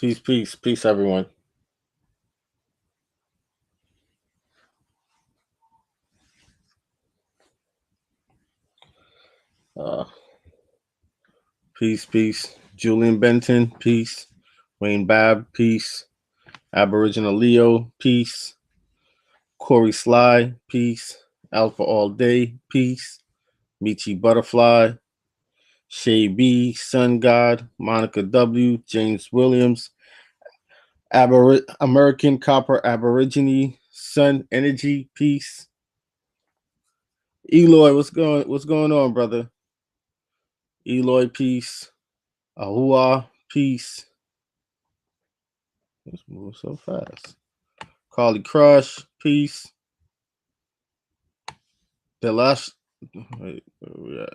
Peace, peace, peace, everyone. Uh, peace, peace. Julian Benton, peace. Wayne Babb, peace. Aboriginal Leo, peace. Corey Sly, peace. Alpha All Day, peace. Michi Butterfly, Shay B, Sun God, Monica W, James Williams, American Copper Aborigine, Sun Energy, peace. Eloy, what's going on, brother? Eloy, peace. Ahua, peace. Let's move so fast. Carly Crush, peace. Delash, wait, where we at?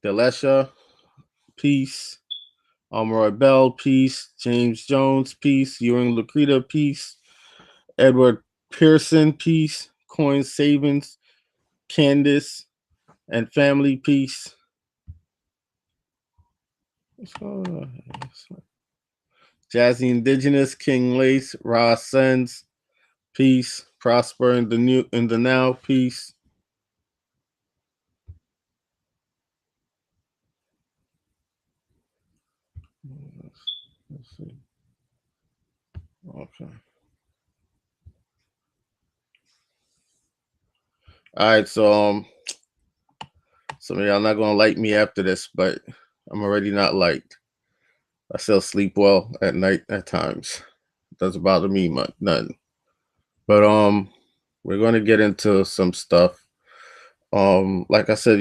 Delesha, peace. Almaroy Bell, peace. James Jones, peace. Ewing Lucreta, peace. Edward Pearson, peace. Coin Savings, Candace, and family, peace. What's going on? Jazzy Indigenous, King Lace, Ross Sens, peace. Prosper in the now, peace. Let's see. Okay. All right, so some of y'all not gonna like me after this, but I'm already not liked. I still sleep well at night at times. It doesn't bother me much, nothing. But we're gonna get into some stuff. Like I said,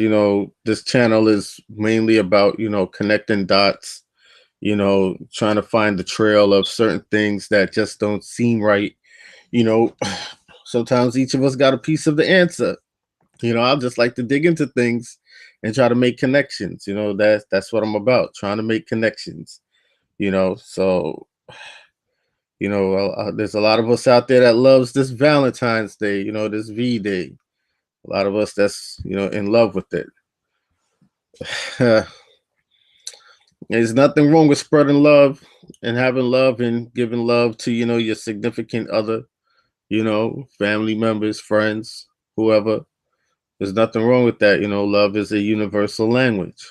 this channel is mainly about, connecting dots, trying to find the trail of certain things that just don't seem right. You know, sometimes each of us got a piece of the answer. I just like to dig into things and try to make connections. That's what I'm about, trying to make connections. So there's a lot of us out there that loves this Valentine's Day, this V Day. A lot of us that's in love with it. There's nothing wrong with spreading love and having love and giving love to your significant other, family members, friends, whoever. There's nothing wrong with that. Love is a universal language.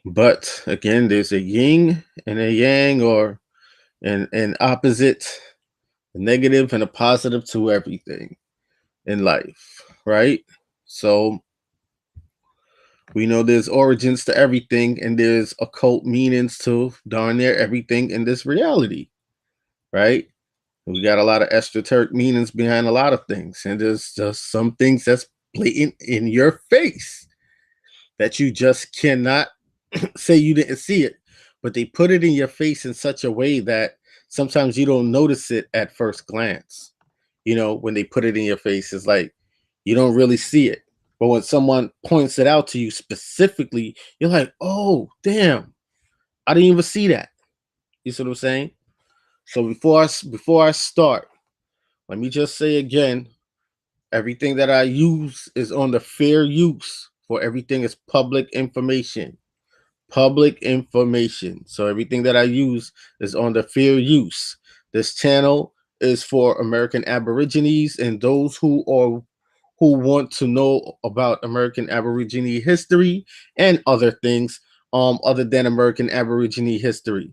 But again, there's a yin and a yang, or an opposite, a negative and a positive to everything in life, right? So we know there's origins to everything, and there's occult meanings to darn near everything in this reality, right? We got a lot of esoteric meanings behind a lot of things, and there's just some things that's blatant in your face that you just cannot say you didn't see it, but they put it in your face in such a way that sometimes you don't notice it at first glance. When they put it in your face, it's like you don't really see it. But when someone points it out to you specifically, you're like, oh, damn, I didn't even see that. You see what I'm saying? So before I start, let me just say again, everything that I use is on the fair use, for everything is public information. Public information. So everything that I use is on the fair use. This channel is for American Aborigines and those who want to know about American Aborigine history and other things other than American Aborigine history.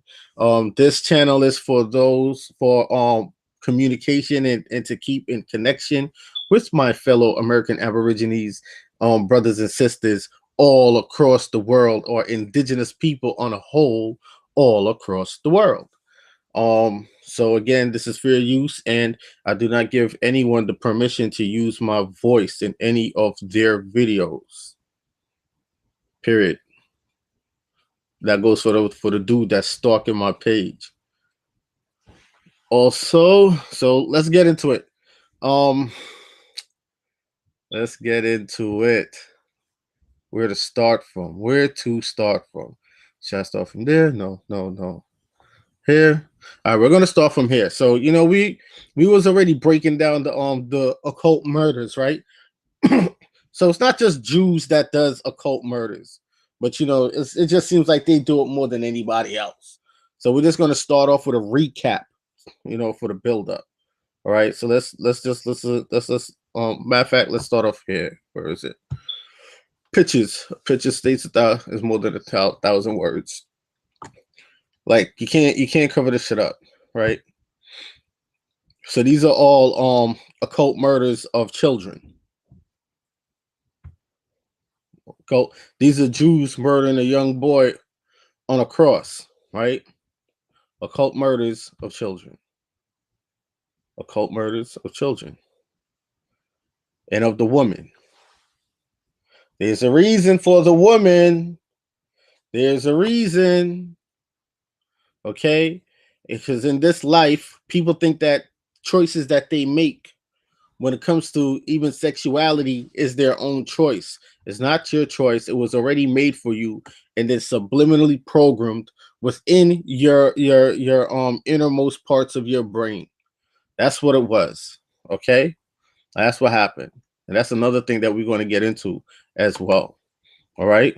This channel is for those for communication and to keep in connection with my fellow American Aborigines brothers and sisters all across the world, or indigenous people on a whole all across the world. So again, this is fair use, and I do not give anyone the permission to use my voice in any of their videos. Period. That goes for the dude that's stalking my page. Also, so let's get into it. Let's get into it. Where to start from? Should I start from there? No. Here. All right, we're gonna start from here. So we was already breaking down the occult murders, right? So it's not just Jews that does occult murders, but it just seems like they do it more than anybody else. So we're just going to start off with a recap, for the build up. All right. So let's matter of fact, let's start off here. Where is it? Pitches states that is more than 1,000 words. Like you can't cover this shit up, right? So these are all occult murders of children. These are Jews murdering a young boy on a cross, right? Occult murders of children. Occult murders of children. And of the woman. There's a reason for the woman. There's a reason. Okay? Because in this life, people think that choices that they make when it comes to even sexuality is their own choice. It's not your choice. It was already made for you and then subliminally programmed within your innermost parts of your brain. That's what it was. Okay? That's what happened. And that's another thing that we're going to get into as well. All right?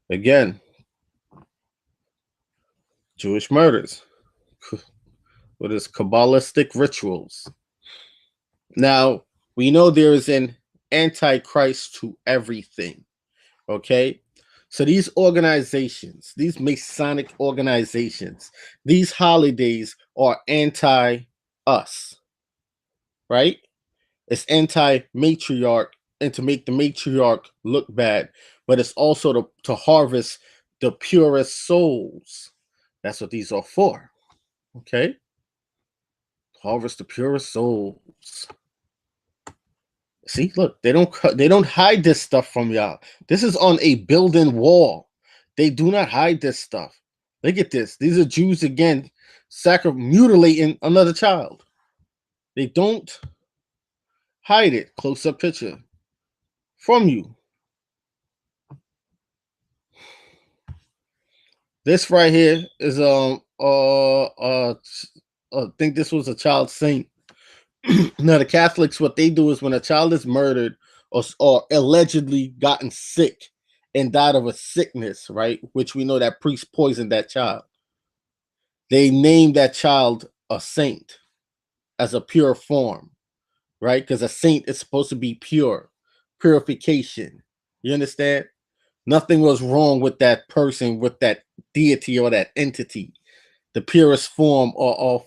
Again, Jewish murders with its Kabbalistic rituals. Now, we know there is an antichrist to everything. Okay? So these organizations, these Masonic organizations, these holidays are anti-us. Right? It's anti-matriarch and to make the matriarch look bad, but it's also to harvest the purest souls. That's what these are for. Okay? Harvest the purest souls. See, look, they don't hide this stuff from y'all. This is on a building wall. They do not hide this stuff. Look at this. These are Jews again, mutilating another child. They don't hide it. Close-up picture from you. This right here is I think this was a child saint. Now the Catholics, what they do is when a child is murdered or allegedly gotten sick and died of a sickness, right? Which we know that priest poisoned that child. They name that child a saint as a pure form, right? Because a saint is supposed to be pure, purification. You understand? Nothing was wrong with that person, with that deity or that entity. The purest form of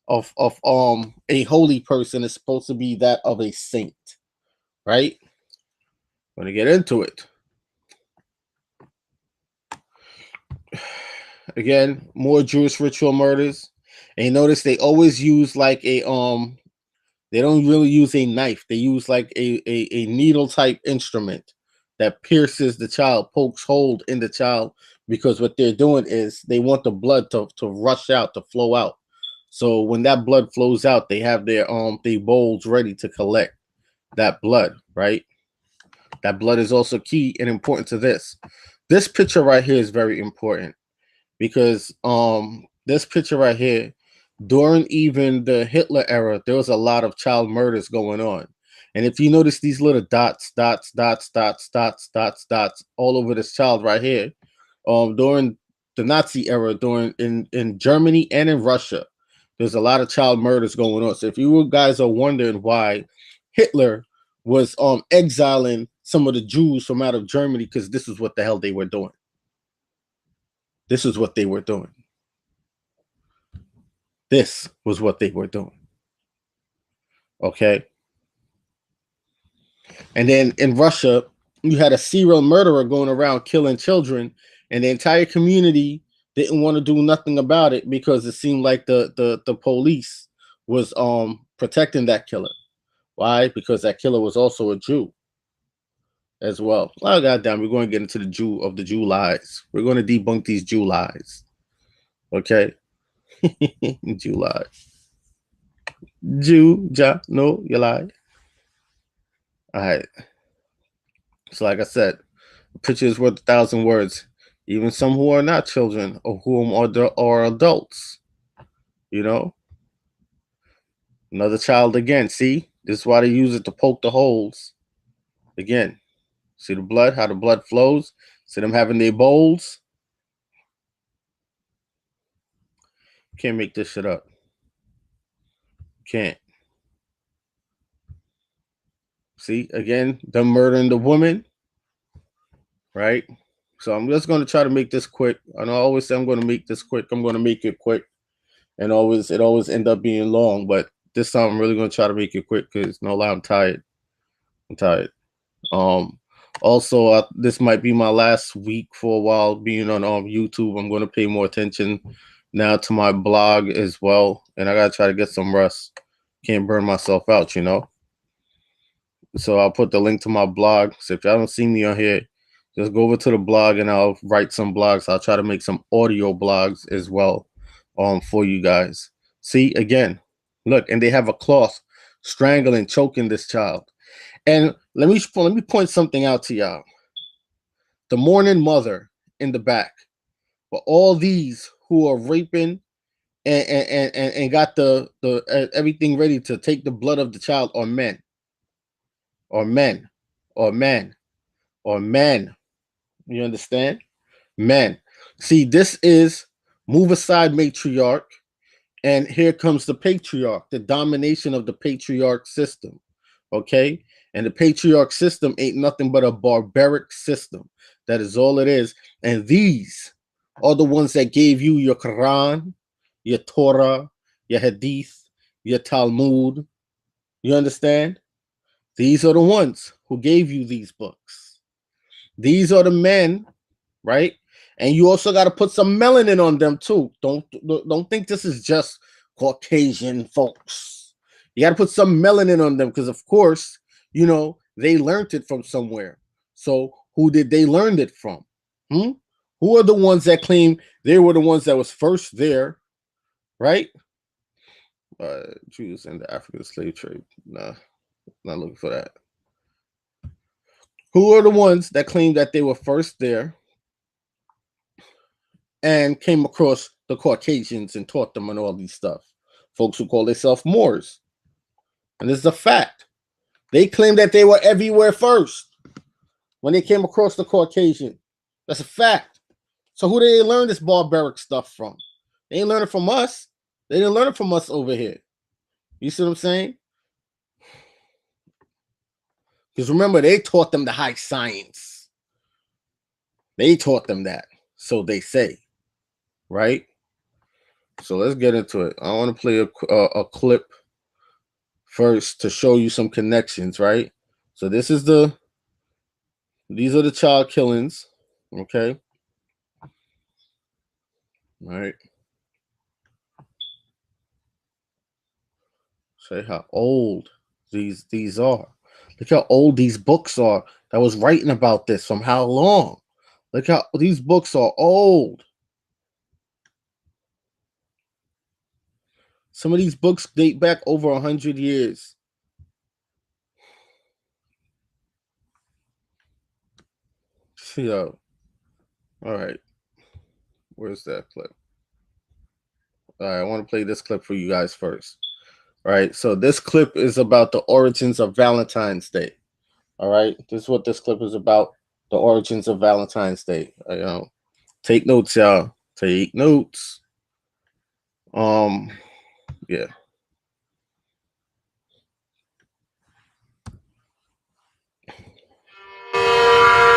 a holy person is supposed to be that of a saint, right? I'm gonna get into it. Again, more Jewish ritual murders. And you notice they always use like a they don't really use a knife. They use like a needle type instrument that pierces the child, pokes hold in the child, because what they're doing is they want the blood to rush out, to flow out. So when that blood flows out, they have their bowls ready to collect that blood, right? That blood is also key and important to this. This picture right here is very important because this picture right here, during even the Hitler era, there was a lot of child murders going on. And if you notice these little dots all over this child right here, during the Nazi era, in Germany and in Russia, there's a lot of child murders going on. So if you guys are wondering why Hitler was exiling some of the Jews from out of Germany, because this is what the hell they were doing. This is what they were doing. This was what they were doing. Okay. And then in Russia, you had a serial murderer going around killing children, and the entire community didn't want to do nothing about it because it seemed like the police was protecting that killer. Why? Because that killer was also a Jew as well. Oh, goddamn, we're going to get into the Jew lies. We're going to debunk these Jew lies. Okay? Jew lies. No, you lie. All right. So like I said, a picture is worth 1,000 words. Even some who are not children or whom are adults. You know? Another child again. See? This is why they use it to poke the holes. Again. See the blood? How the blood flows? See them having their bowls? Can't make this shit up. Can't. See, again, them murdering the woman, right? So I'm just going to try to make this quick. And I always say I'm going to make this quick. I'm going to make it quick. And it always end up being long. But this time I'm really going to try to make it quick because, no lie, I'm tired. I'm tired. Also, this might be my last week for a while being on YouTube. I'm going to pay more attention now to my blog as well. And I got to try to get some rest. Can't burn myself out, you know. So I'll put the link to my blog. So if y'all don't see me on here, just go over to the blog and I'll write some blogs. I'll try to make some audio blogs as well for you guys. See, again, look, and they have a cloth strangling, choking this child. And let me point something out to y'all. The mourning mother in the back. For all these who are raping and got the everything ready to take the blood of the child are men. Or men. Or men. Or men. You understand? Men. See, this is move aside matriarch. And here comes the patriarch, the domination of the patriarch system. Okay? And the patriarch system ain't nothing but a barbaric system. That is all it is. And these are the ones that gave you your Quran, your Torah, your Hadith, your Talmud. You understand? These are the ones who gave you these books. These are the men, right? And you also got to put some melanin on them too. Don't think this is just Caucasian folks. You got to put some melanin on them because, of course, you know, they learned it from somewhere. So who did they learn it from? Who are the ones that claim they were the ones that was first there, right? Jews and the African slave trade. Nah. Not looking for that. Who are the ones that claim that they were first there and came across the Caucasians and taught them and all these stuff? Folks who call themselves Moors. And this is a fact. They claim that they were everywhere first when they came across the Caucasian. That's a fact. So who did they learn this barbaric stuff from? They didn't learn it from us. They didn't learn it from us over here. You see what I'm saying? Because remember, they taught them the high science. They taught them that. So they say. Right? So let's get into it. I want to play a clip first to show you some connections, right? So these are the child killings. Okay? All right. Say how old these are. Look how old these books are that was writing about this from how long. Look how these books are old. Some of these books date back over 100 years. Yo. All right. Where's that clip? All right, I want to play this clip for you guys first. All right, so this clip is about the origins of Valentine's Day. All right, this is what this clip is about, the origins of Valentine's Day. Take notes, y'all. Take notes. Yeah.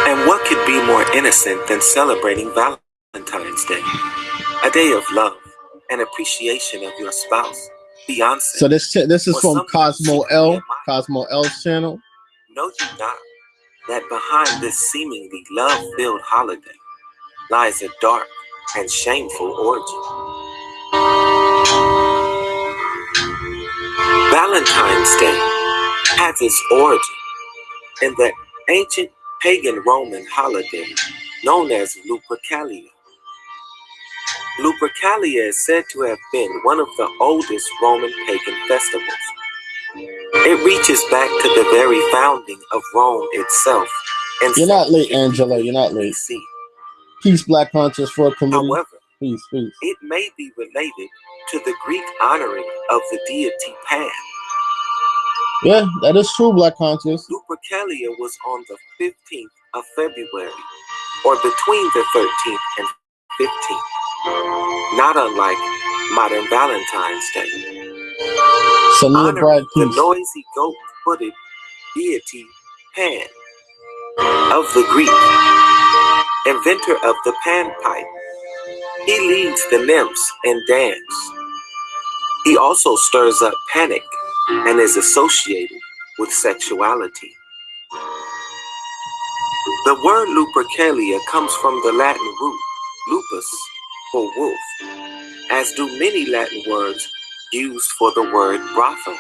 And what could be more innocent than celebrating Valentine's Day? A day of love and appreciation of your spouse, fiancé. So this is from Cosmo L's channel. Know you not that behind this seemingly love-filled holiday lies a dark and shameful origin. Valentine's Day has its origin in the ancient pagan Roman holiday known as Lupercalia. Lupercalia is said to have been one of the oldest Roman pagan festivals. It reaches back to the very founding of Rome itself. You're not late, Angela. You're not late. Peace, Black Conscious for a community. However, peace. It may be related to the Greek honoring of the deity Pan. Yeah, that is true, Black Conscious. Lupercalia was on the 15th of February, or between the 13th and 15th. Not unlike modern Valentine's Day. Selena Honoring Brad the Peace. noisy goat-footed deity Pan of the Greek, inventor of the panpipe. He leads the nymphs in dance. He also stirs up panic and is associated with sexuality. The word Lupercalia comes from the Latin root lupus for wolf, as do many Latin words used for the word brothel.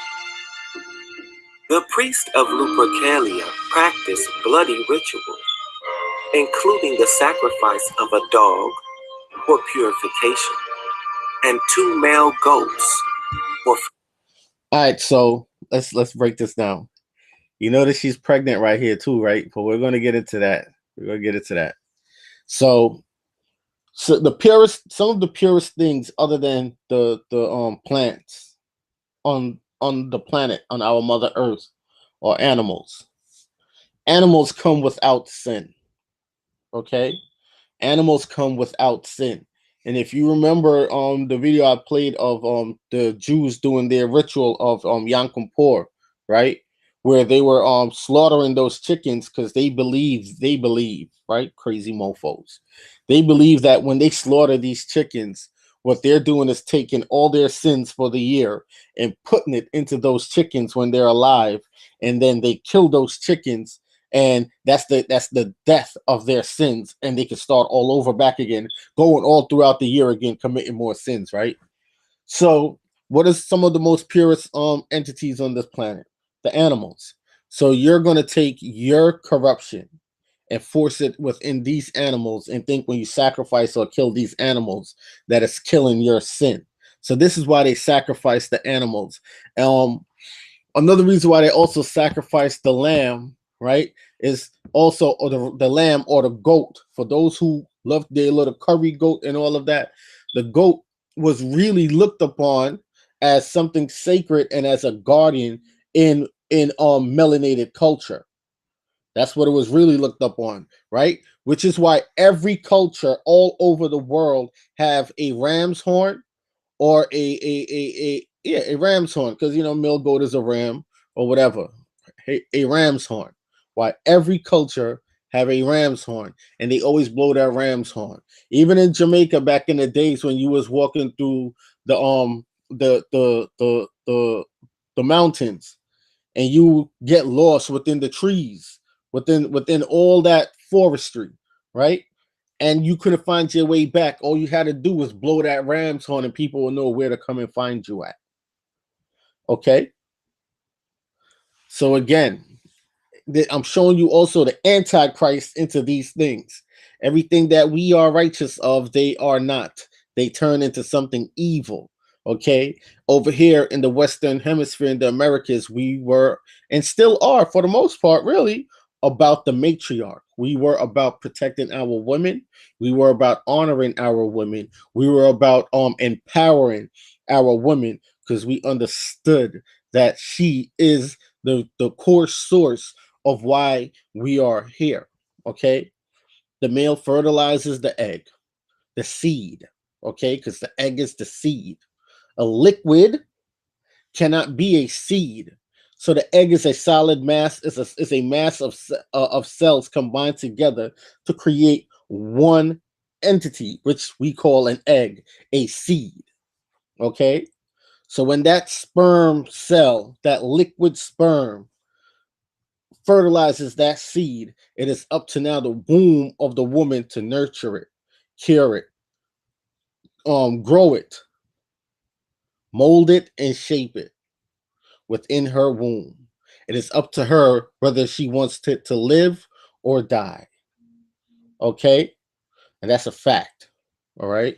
The priests of Lupercalia practice bloody rituals, including the sacrifice of a dog for purification and 2 male goats for. All right, so let's break this down. You notice she's pregnant right here too, right? But we're gonna get into that. We're gonna get into that. So the purest, some of the purest things other than the plants on the planet, on our Mother Earth, or animals. Animals come without sin. Okay? Animals come without sin. And if you remember the video I played of the Jews doing their ritual of Yom Kippur, right? Where they were slaughtering those chickens because they believe, right? Crazy mofos. They believe that when they slaughter these chickens, what they're doing is taking all their sins for the year and putting it into those chickens when they're alive, and then they kill those chickens, and that's the death of their sins, and they can start all over back again, going all throughout the year again, committing more sins, right? So what is some of the most purest entities on this planet? The animals. So you're going to take your corruption and force it within these animals, and think when you sacrifice or kill these animals that it's killing your sin. So this is why they sacrifice the animals. Another reason why they also sacrifice the lamb, right, is also, or the lamb or the goat. For those who love their little curry goat and all of that, the goat was really looked upon as something sacred and as a guardian in melanated culture. That's what it was really looked up on, right? Which is why every culture all over the world have a ram's horn, or a ram's horn, because male goat is a ram or whatever. A ram's horn. Why every culture have a ram's horn, and they always blow that ram's horn. Even in Jamaica back in the days when you was walking through the mountains, and you get lost within the trees, within all that forestry, right? And you couldn't find your way back. All you had to do was blow that ram's horn, and people will know where to come and find you at. Okay? So again, I'm showing you also the Antichrist into these things. Everything that we are righteous of, they are not. They turn into something evil. Okay? Over here in the Western Hemisphere, in the Americas, we were, and still are for the most part, really, about the matriarch. We were about protecting our women. We were about honoring our women. We were about empowering our women, because we understood that she is the core source of why we are here. Okay? The male fertilizes the egg, the seed, okay? Because the egg is the seed. A liquid cannot be a seed. So the egg is a solid mass, is a mass of cells combined together to create one entity, which we call an egg, a seed. Okay? So when that sperm cell, that liquid sperm, fertilizes that seed, it is up to now the womb of the woman to nurture it, cure it, grow it, mold it, and shape it within her womb. It is up to her whether she wants to live or die. Okay? And that's a fact. All right?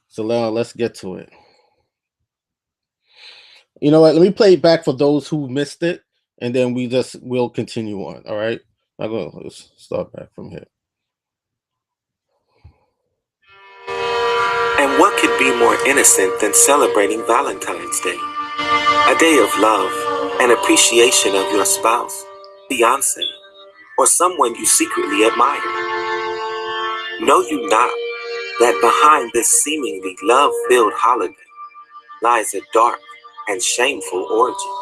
So now let's get to it. You know what? Let me play it back for those who missed it, and then we'll continue on. All right? Let's start back from here. And what could be more innocent than celebrating Valentine's Day? A day of love and appreciation of your spouse, fiancé, or someone you secretly admire. Know you not that behind this seemingly love-filled holiday lies a dark and shameful origin.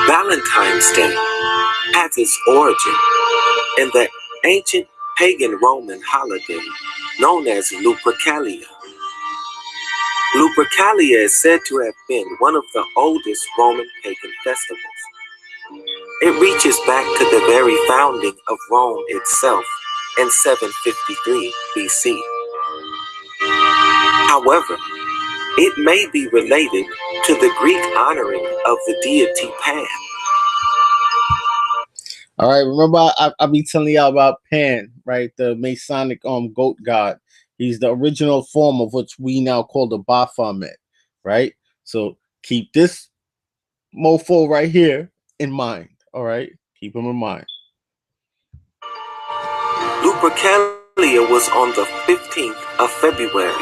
Valentine's Day has its origin in the ancient pagan Roman holiday known as Lupercalia. Lupercalia is said to have been one of the oldest Roman pagan festivals. It reaches back to the very founding of Rome itself in 753 BC. However, it may be related to the Greek honoring of the deity Pan. All right, remember I be telling y'all about Pan, right? The Masonic goat god. He's the original form of what we now call the Baphomet, right? So keep this mofo right here in mind. All right, keep him in mind. Lupercalia was on the 15th of February,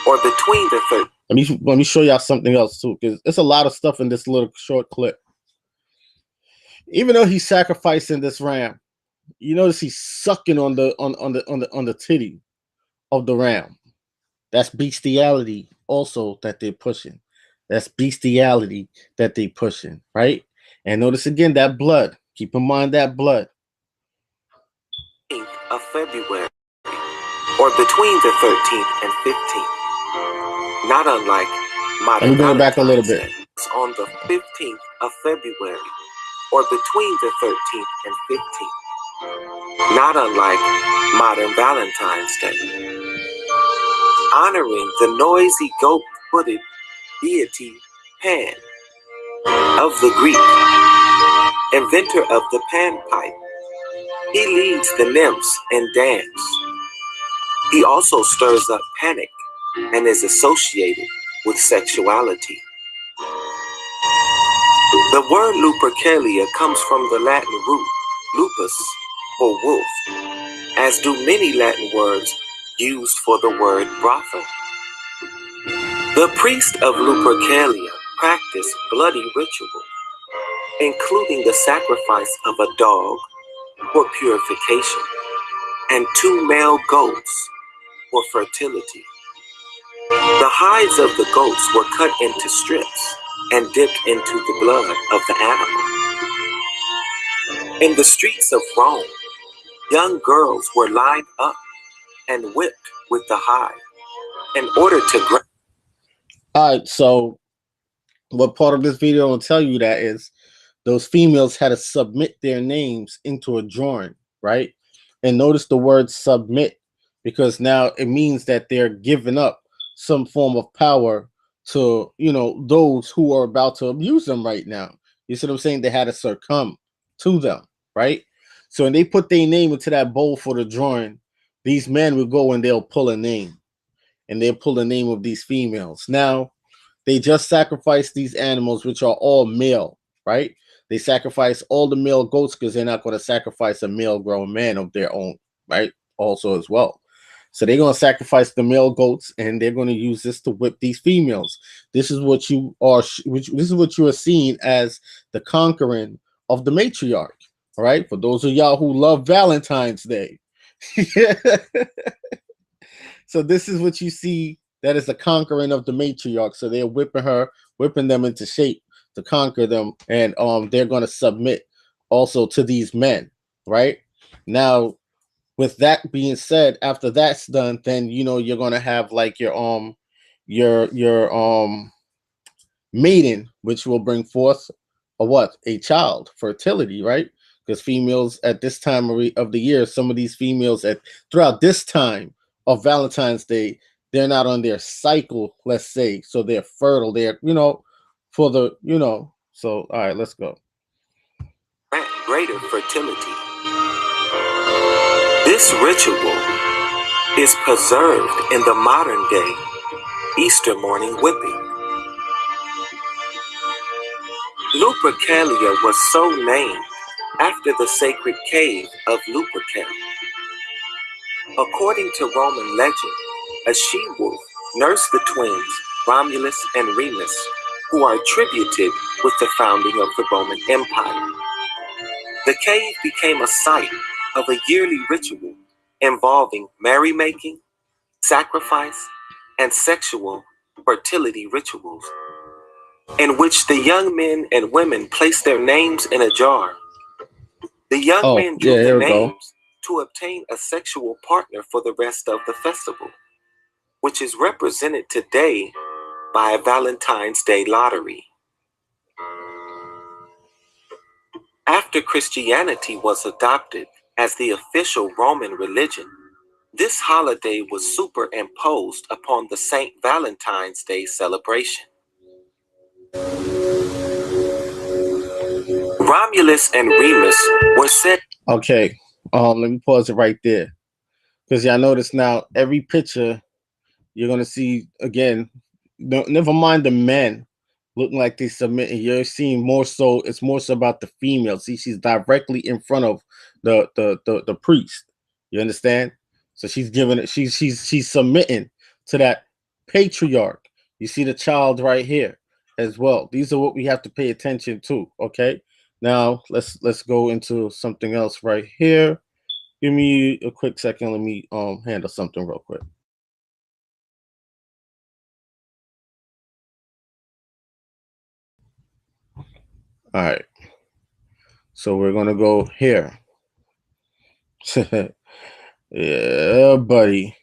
or between the 3rd. Let me show y'all something else too, because there's a lot of stuff in this little short clip. Even though he's sacrificing this ram, you notice he's sucking on the titty of the ram. That's bestiality also that they're pushing. That's bestiality that they're pushing, right? And notice again that blood. Keep in mind that blood. Of February, or between the 13th and 15th. Not unlike modern. Let me go back a little bit. On the 15th of February, or between the 13th and 15th. Not unlike modern Valentine's Day. Honoring the noisy goat-footed deity Pan of the Greek, inventor of the panpipe. He leads the nymphs in dance. He also stirs up panic and is associated with sexuality. The word Lupercalia comes from the Latin root lupus, or wolf, as do many Latin words used for the word brothel. The priest of Lupercalia practiced bloody rituals, including the sacrifice of a dog for purification and 2 male goats for fertility. The hides of the goats were cut into strips and dipped into the blood of the animal. In the streets of Rome, young girls were lined up and whipped with the hide in order to grab. All right, so what part of this video will tell you that is those females had to submit their names into a drawing, right? And notice the word submit, because now it means that they're giving up some form of power to, you know, those who are about to abuse them right now. You see what I'm saying? They had to succumb to them, right? So when they put their name into that bowl for the drawing, these men will go and they'll pull a name, and they'll pull the name of these females. Now, they just sacrificed these animals, which are all male, right? They sacrifice all the male goats because they're not going to sacrifice a male grown man of their own, right? Also as well. So they're going to sacrifice the male goats, and they're going to use this to whip these females. This is what you are. This is what you are seeing as the conquering of the matriarch. All right. For those of y'all who love Valentine's Day. So this is what you see. That is the conquering of the matriarch. So they're whipping them into shape to conquer them, and they're going to submit also to these men, right? Now, with that being said, after that's done, then you know you're going to have like your maiden, which will bring forth a child, fertility, right? Because females at this time of the year, some of these females throughout this time of Valentine's Day, they're not on their cycle, let's say, so they're fertile. They're, for the, so, all right, let's go. Greater fertility. This ritual is preserved in the modern day Easter morning whipping. Lupercalia was so named after the sacred cave of Lupercal. According to Roman legend, a she-wolf nursed the twins Romulus and Remus, who are attributed with the founding of the Roman Empire. The cave became a site of a yearly ritual involving merrymaking, sacrifice, and sexual fertility rituals, in which the young men and women placed their names in a jar. The young men drew the names to obtain a sexual partner for the rest of the festival, which is represented today by a Valentine's Day lottery. After Christianity was adopted as the official Roman religion, this holiday was superimposed upon the St. Valentine's Day celebration. Romulus and Remus were said. Okay, let me pause it right there, because y'all notice now every picture you're gonna see again. Never mind the men looking like they submit, and you're seeing more so. It's more so about the female. See, she's directly in front of the priest. You understand? So she's giving it. She's submitting to that patriarch. You see the child right here as well. These are what we have to pay attention to. Okay. Now let's go into something else right here. Give me a quick second. Let me handle something real quick. All right. So we're gonna go here. Yeah, buddy.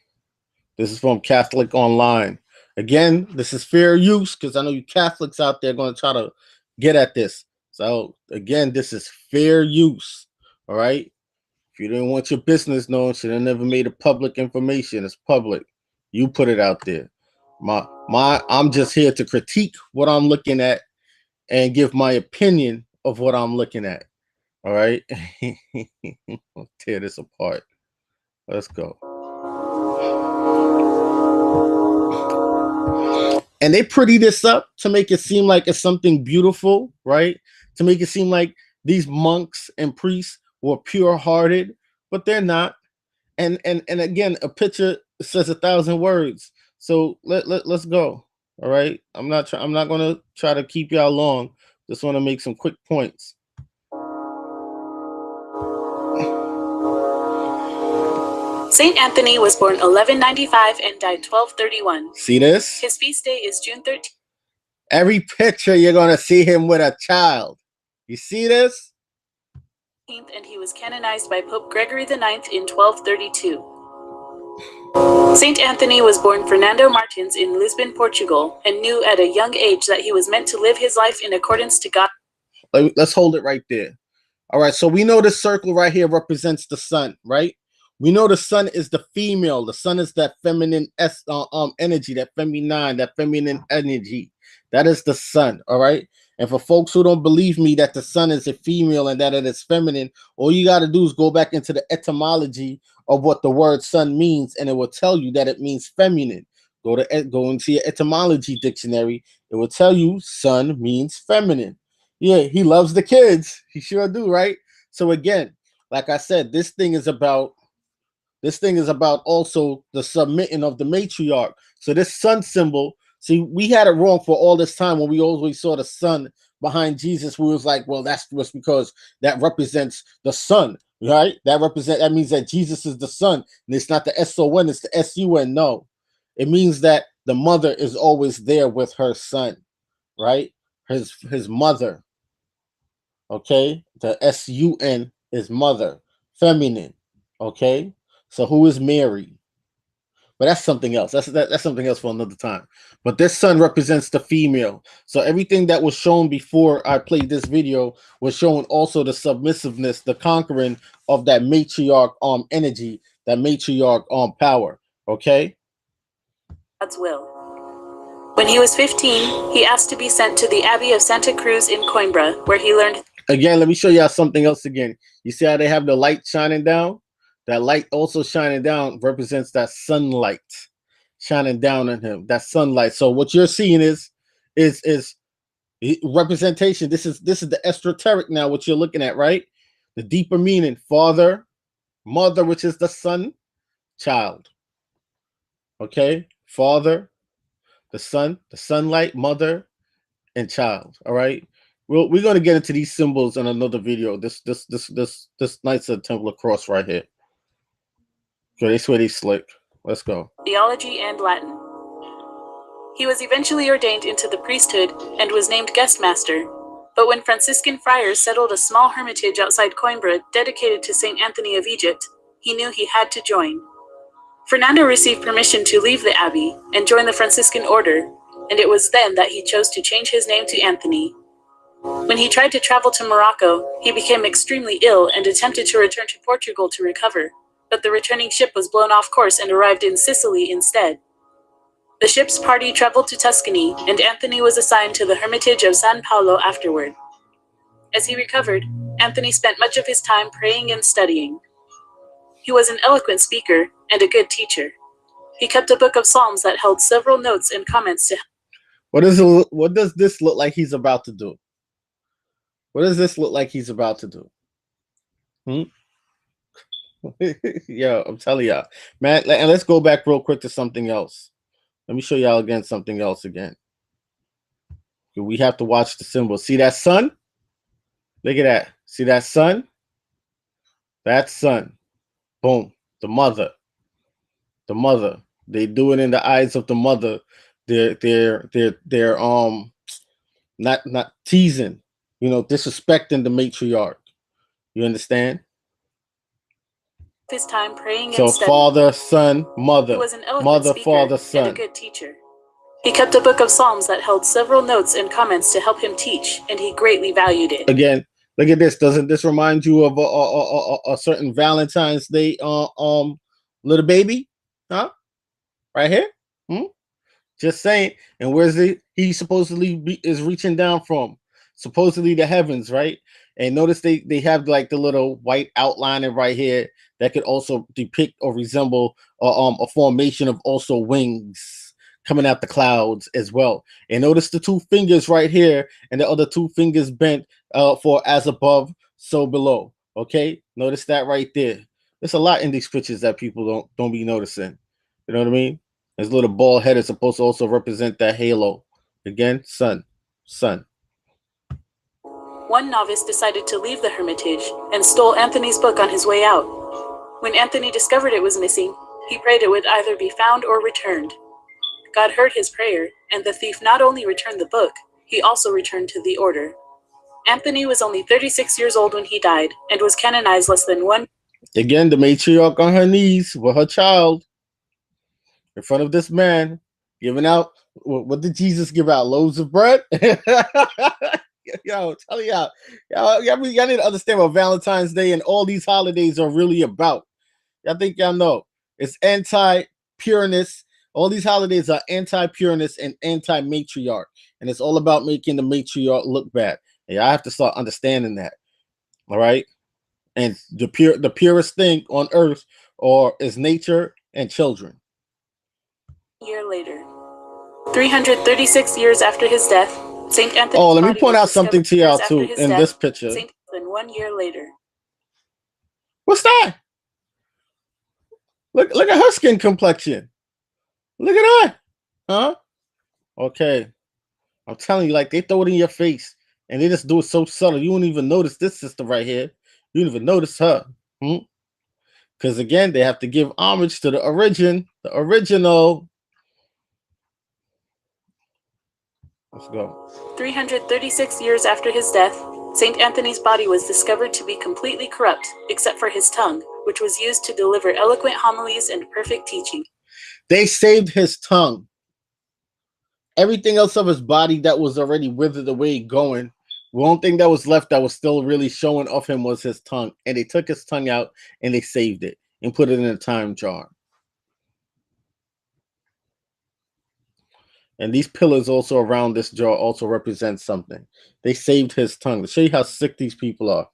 This is from Catholic Online. Again, this is fair use because I know you Catholics out there going to try to get at this. So again, this is fair use. All right. If you didn't want your business known, should have never made it public information. It's public. You put it out there. I'm just here to critique what I'm looking at and give my opinion of what I'm looking at. All right. I'll tear this apart. Let's go. And they pretty this up to make it seem like it's something beautiful, right? To make it seem like these monks and priests were pure-hearted, but they're not. And again, a picture says 1,000 words. So let's go. All right. I'm not gonna try to keep y'all long. Just want to make some quick points. Saint Anthony was born 1195 and died 1231. See this? His feast day is June 13th. Every picture you're gonna see him with a child. You see this? And he was canonized by Pope Gregory IX in 1232. Saint Anthony was born Fernando Martins in Lisbon, Portugal, and knew at a young age that he was meant to live his life in accordance to God. Let's hold it right there. All right, so we know this circle right here represents the sun, right? We know the sun is the female. The sun is that feminine energy, that feminine energy. That is the sun, all right? And for folks who don't believe me that the sun is a female and that it is feminine, all you got to do is go back into the etymology of what the word sun means, and it will tell you that it means feminine. Go into your etymology dictionary. It will tell you sun means feminine. Yeah, he loves the kids. He sure do, right? So again, like I said, this thing is about also the submitting of the matriarch. So this sun symbol, see, we had it wrong for all this time when we always saw the sun behind Jesus. We was like, well, that's just because that represents the sun, right? That means that Jesus is the son. And it's not the S-O-N, it's the S-U-N. No, it means that the mother is always there with her son, right? His mother. Okay, the S-U-N is mother, feminine. Okay. So who is Mary? But that's something else. That's something else for another time. But this sun represents the female. So everything that was shown before I played this video was showing also the submissiveness, the conquering of that matriarch energy, that matriarch power. Okay? God's will. When he was 15, he asked to be sent to the Abbey of Santa Cruz in Coimbra, where he learned. Again, let me show y'all something else again. You see how they have the light shining down? That light also shining down represents that sunlight shining down on him. That sunlight. So what you're seeing is representation. This is the esoteric now. What you're looking at, right? The deeper meaning: father, mother, which is the sun, child. Okay, father, the sun, the sunlight, mother, and child. All right. Well, we're gonna get into these symbols in another video. This Knights of the Templar cross right here. Okay, they swear they slick. Let's go. Theology and Latin. He was eventually ordained into the priesthood and was named guest master. But when Franciscan friars settled a small hermitage outside Coimbra dedicated to St. Anthony of Egypt, he knew he had to join. Fernando received permission to leave the abbey and join the Franciscan order, and it was then that he chose to change his name to Anthony. When he tried to travel to Morocco, he became extremely ill and attempted to return to Portugal to recover, but the returning ship was blown off course and arrived in Sicily instead. The ship's party traveled to Tuscany, and Anthony was assigned to the Hermitage of San Paolo afterward. As he recovered, Anthony spent much of his time praying and studying. He was an eloquent speaker and a good teacher. He kept a book of psalms that held several notes and comments to. What does this look like he's about to do? What does this look like he's about to do? Yo, I'm telling y'all, man. And let's go back real quick to something else. Let me show y'all again something else again. We have to watch the symbol. See that sun? Look at that. See that sun? That sun. Boom. The mother. The mother. They do it in the eyes of the mother. They're not teasing, disrespecting the matriarch. You understand? His time praying so and studying. Father, son, mother. He was an eloquent mother, speaker father, son. And a good teacher. He kept a book of psalms that held several notes and comments to help him teach, and he greatly valued it. Again, look at this. Doesn't this remind you of a certain Valentine's Day little baby? Huh? Right here? Just saying. And where's he supposedly is reaching down from? Supposedly the heavens, right? And notice they have like the little white outlining right here that could also depict or resemble a formation of also wings coming out the clouds as well. And notice the two fingers right here and the other two fingers bent for as above, so below. Okay, notice that right there. There's a lot in these pictures that people don't be noticing. You know what I mean? His little bald head is supposed to also represent that halo. Again, sun. One novice decided to leave the hermitage and stole Anthony's book on his way out. When Anthony discovered it was missing, he prayed it would either be found or returned. God heard his prayer, and the thief not only returned the book, he also returned to the order. Anthony was only 36 years old when he died, and was canonized less than one. Again, the matriarch on her knees with her child in front of this man, giving out, what did Jesus give out? Loaves of bread? Yo, tell y'all, y'all need to understand what Valentine's Day and all these holidays are really about. Y'all think y'all know. It's anti-pureness. All these holidays are anti-pureness and anti-matriarch. And it's all about making the matriarch look bad. And y'all have to start understanding that. All right? And the purest thing on earth is nature and children. A year later, 336 years after his death, St. Anthony. Oh, let me point out something to y'all too in this picture. St. Anthony 1 year later. What's that? Look at her skin complexion. Look at that. Huh? Okay. I'm telling you, like they throw it in your face and they just do it so subtle. You won't even notice this sister right here. You don't even notice her. Because again, they have to give homage to the original. Let's go. 336 years after his death, St. Anthony's body was discovered to be completely corrupt, except for his tongue, which was used to deliver eloquent homilies and perfect teaching. They saved his tongue. Everything else of his body that was already withered away going. One thing that was left that was still really showing off him was his tongue. And they took his tongue out and they saved it and put it in a time jar. And these pillars also around this jar also represent something. They saved his tongue. To show you how sick these people are.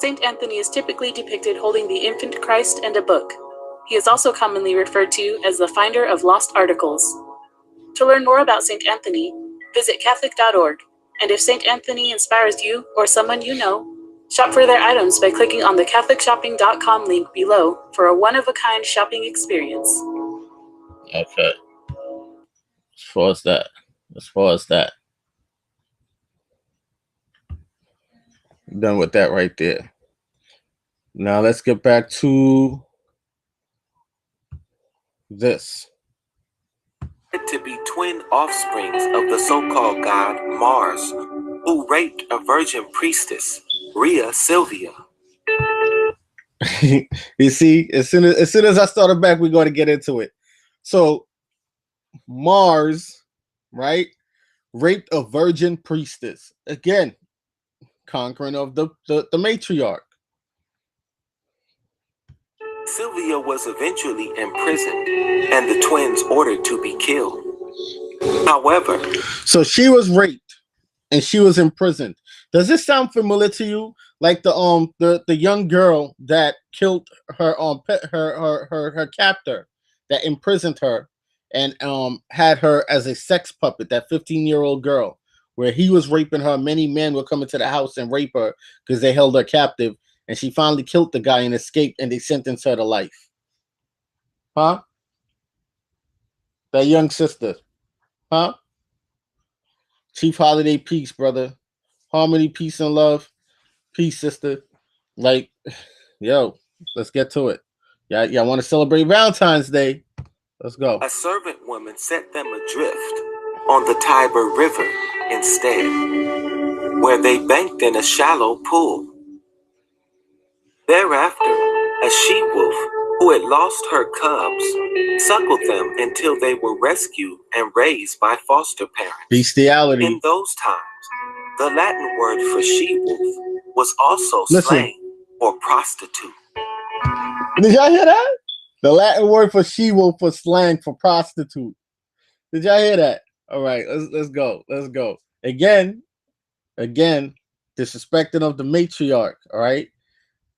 St. Anthony is typically depicted holding the infant Christ and a book. He is also commonly referred to as the finder of lost articles. To learn more about St. Anthony, visit Catholic.org. And if St. Anthony inspires you or someone you know, shop for their items by clicking on the CatholicShopping.com link below for a one-of-a-kind shopping experience. Okay. As far as that. Done with that right there. Now let's get back to this. To be twin offsprings of the so-called god Mars, who raped a virgin priestess, Rhea Silvia. You see, as soon as I started back, we're going to get into it. So Mars, right, raped a virgin priestess. Again, conquering of the matriarch. Silvia was eventually imprisoned and the twins ordered to be killed. However, so she was raped and she was imprisoned. Does this sound familiar to you? Like the young girl that killed her her captor, that imprisoned her and had her as a sex puppet, that 15-year-old girl, where he was raping her. Many men would come into the house and rape her because they held her captive, and she finally killed the guy and escaped, and they sentenced her to life. Huh? That young sister. Huh? Chief Holiday, peace, brother. Harmony, peace, and love. Peace, sister. Like, yo, let's get to it. Y'all want to celebrate Valentine's Day? Let's go. A servant woman set them adrift on the Tiber River instead, where they banked in a shallow pool. Thereafter, a she-wolf who had lost her cubs suckled them until they were rescued and raised by foster parents. Bestiality. In those times, the Latin word for she-wolf was also slang for prostitute. Did y'all hear that? The Latin word for she-wolf was slang for prostitute. Did y'all hear that? All right, let's go. Let's go. Again, disrespecting of the matriarch. All right.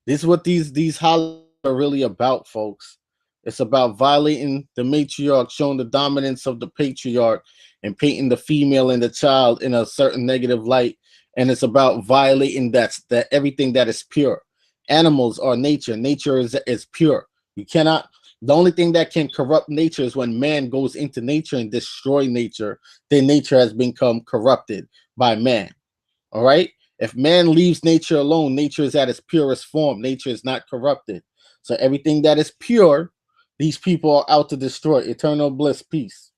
This is what these holidays are really about, folks. It's about violating the matriarch, showing the dominance of the patriarch, and painting the female and the child in a certain negative light. And it's about violating that everything that is pure. Animals are nature. Nature is pure. You cannot. The only thing that can corrupt nature is when man goes into nature and destroy nature. Then nature has become corrupted by man. All right. If man leaves nature alone, nature is at its purest form. Nature is not corrupted. So everything that is pure, these people are out to destroy. Eternal bliss, peace.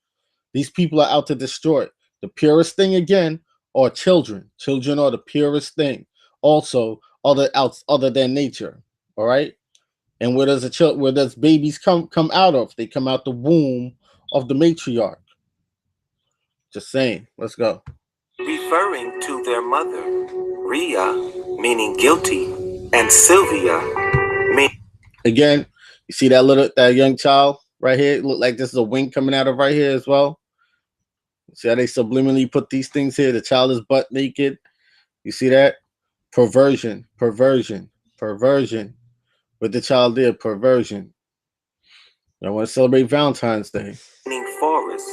These people are out to destroy. The purest thing, again, are children. Children are the purest thing. Also, other than nature. All right. And where does babies come out of? They come out the womb of the matriarch. Just saying. Let's go. Referring to their mother, Rhea, meaning guilty, and Silvia, meaning... Again, you see that young child right here? It look like this is a wing coming out of right here as well. See how they subliminally put these things here? The child is butt naked. You see that? Perversion. What the child did, perversion. I want to celebrate Valentine's Day. Meaning forest.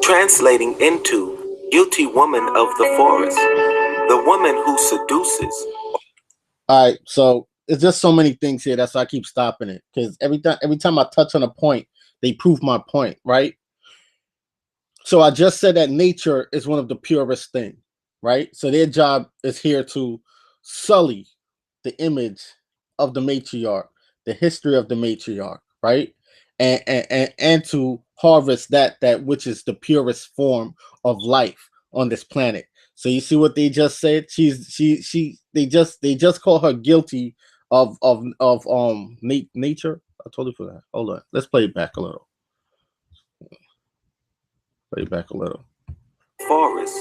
Translating into guilty woman of the forest. The woman who seduces. All right, so it's just so many things here. That's why I keep stopping it. Because every time I touch on a point, they prove my point, right? So I just said that nature is one of the purest things, right? So their job is here to sully the image of the matriarch, the history of the matriarch, right? And to harvest that which is the purest form of life on this planet. So you see what they just said? They just call her guilty of nature. I totally forgot. Hold on. Let's play it back a little. Forest.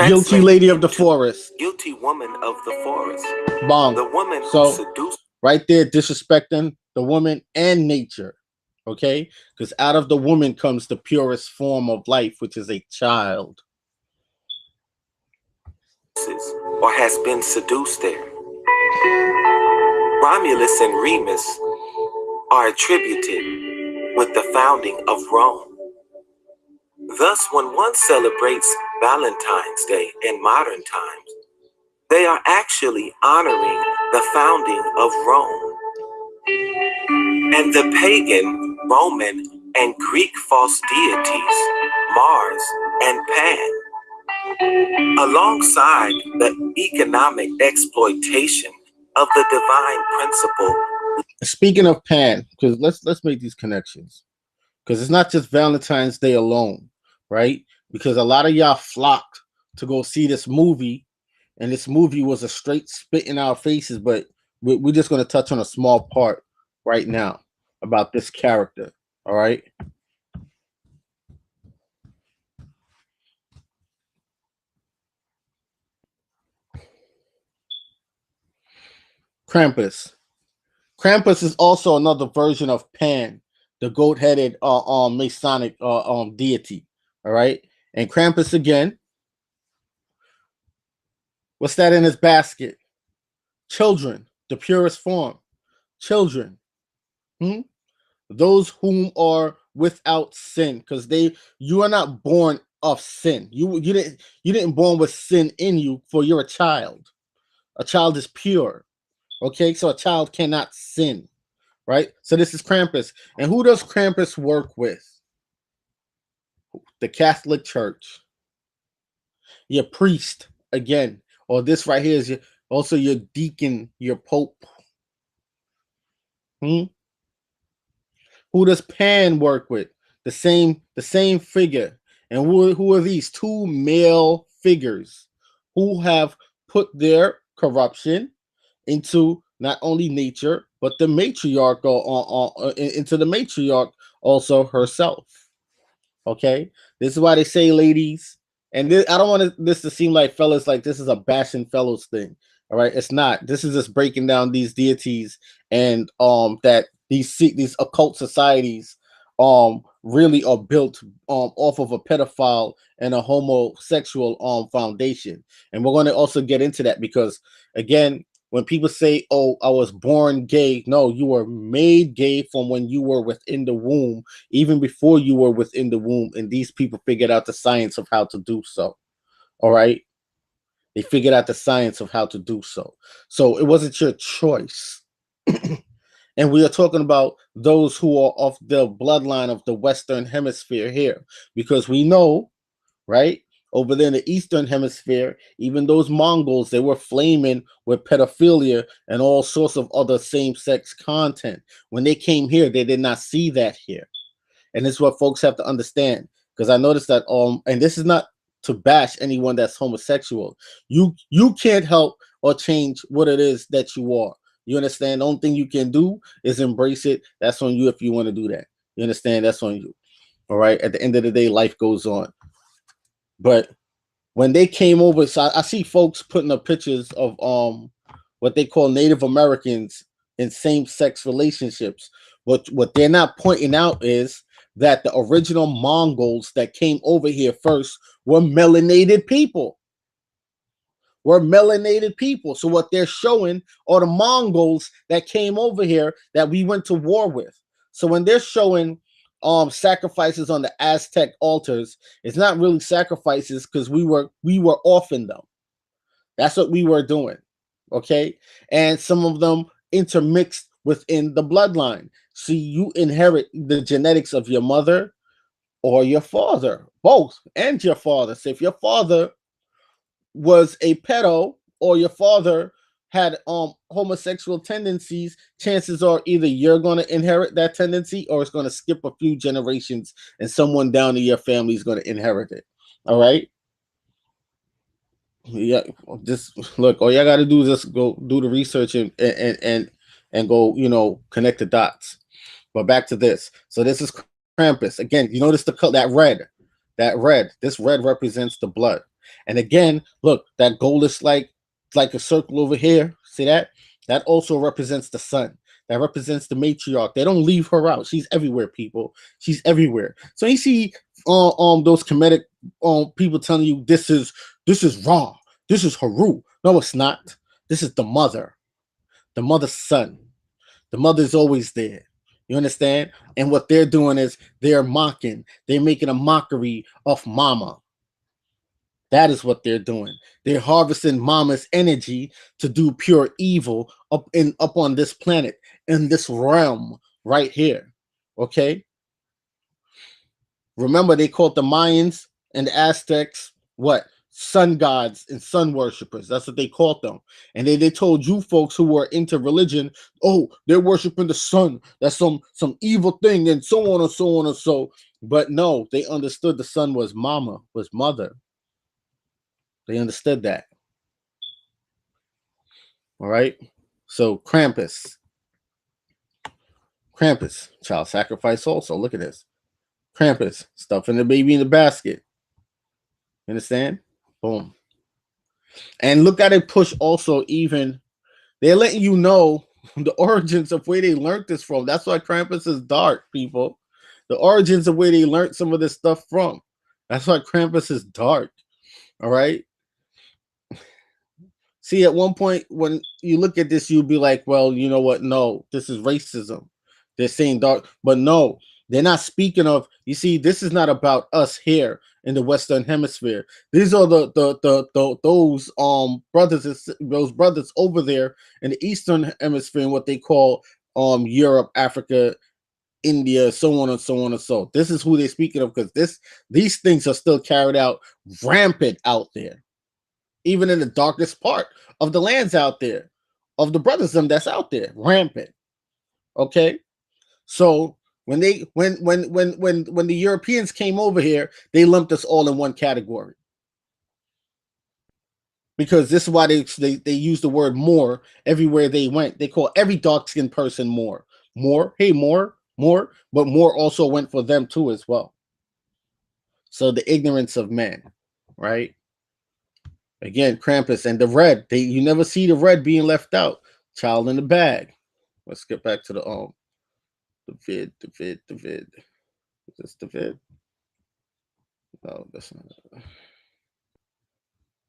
Guilty lady of the forest. Guilty woman of the forest. Bong. The woman who seduced. Right there, disrespecting the woman and nature. Okay? Because out of the woman comes the purest form of life, which is a child. Or has been seduced there. Romulus and Remus are attributed with the founding of Rome. Thus, when one celebrates Valentine's Day in modern times, they are actually honoring the founding of Rome and the pagan, Roman, and Greek false deities, Mars and Pan, alongside the economic exploitation of the divine principle. Speaking of Pan, because let's make these connections. Because it's not just Valentine's Day alone, right? Because a lot of y'all flocked to go see this movie, and this movie was a straight spit in our faces, but we're just going to touch on a small part right now about this character. All right. Krampus. Krampus is also another version of Pan, the goat-headed Masonic deity. All right. And Krampus again. What's that in his basket? Children, the purest form. Children. Those whom are without sin, because you are not born of sin. You didn't born with sin in you, for you're a child. A child is pure. Okay, so a child cannot sin, right? So this is Krampus. And who does Krampus work with? The Catholic Church. Your priest, again. Or this right here is also your deacon, your pope. Who does Pan work with? The same figure. And who are these two male figures who have put their corruption into not only nature, but the matriarch into the matriarch also herself. Okay, this is why they say, ladies, and I don't want this to seem like fellas like this is a bashing fellows thing. All right, it's not. This is just breaking down these deities and that these occult societies really are built off of a pedophile and a homosexual foundation. And we're going to also get into that because again, when people say, "Oh, I was born gay," no, you were made gay from when you were within the womb, even before you were within the womb. And these people figured out the science of how to do so. All right, they figured out the science of how to do so. So it wasn't your choice. And we are talking about those who are of the bloodline of the Western Hemisphere here, because we know, right? Over there in the Eastern Hemisphere, even those Mongols, they were flaming with pedophilia and all sorts of other same-sex content. When they came here, they did not see that here. And this is what folks have to understand. Because I noticed that, and this is not to bash anyone that's homosexual. You can't help or change what it is that you are. You understand? The only thing you can do is embrace it. That's on you if you want to do that. You understand? That's on you. All right? At the end of the day, life goes on. But when they came over, so I see folks putting up pictures of what they call Native Americans in same-sex relationships. What they're not pointing out is that the original Mongols that came over here first were melanated people. So what they're showing are the Mongols that came over here that we went to war with. So when they're showing sacrifices on the Aztec altars, it's not really sacrifices because we were offering them. That's what we were doing. Okay. And some of them intermixed within the bloodline. So you inherit the genetics of your mother or your father, both, and your father. So if your father was a pedo or your father had homosexual tendencies, chances are either you're going to inherit that tendency or it's going to skip a few generations and someone down in your family is going to inherit it. All right. Yeah, just look, all y'all got to do is just go do the research and go, connect the dots. But back to this. So this is Krampus. Again, you notice that red. This red represents the blood. And again, look, that gold is like a circle over here. See that? That also represents the sun. That represents the matriarch. They don't leave her out. She's everywhere, people. She's everywhere. So you see those comedic people telling you this is wrong. This is Haru. No, it's not. This is the mother. The mother's son. The mother's always there. You understand? And what they're doing is they're mocking. They're making a mockery of mama. That is what they're doing. They're harvesting mama's energy to do pure evil up on this planet, in this realm right here. Okay? Remember, they called the Mayans and the Aztecs what? sun gods and sun worshippers. That's what they called them. And they told you folks who were into religion, oh, they're worshiping the sun. That's some evil thing, and so on and so on and so. But no, they understood the sun was mama, was mother. They understood that. All right. So Krampus, child sacrifice also. Look at this. Krampus, stuffing the baby in the basket. Understand? Boom. And look at it push also even. They're letting you know the origins of where they learned this from. That's why Krampus is dark, people. The origins of where they learned some of this stuff from. That's why Krampus is dark. All right? See, at one point when you look at this, you'll be like, well, you know what? No, this is racism. They're saying dark, but no, they're not speaking of, you see, this is not about us here in the Western Hemisphere. These are those brothers over there in the Eastern Hemisphere, what they call Europe, Africa, India, so on and so on and so. This is who they're speaking of, because these things are still carried out rampant out there, even in the darkest part of the lands out there, of the brotherism that's out there, rampant. Okay, so when the Europeans came over here, they lumped us all in one category, because this is why they use the word Moor everywhere they went. They call every dark-skinned person Moor. Hey, Moor, but Moor also went for them too as well. So the ignorance of men, right? Again, Krampus and the red. You never see the red being left out. Child in the bag. Let's get back to the vid. Is this the vid? No, that's not it.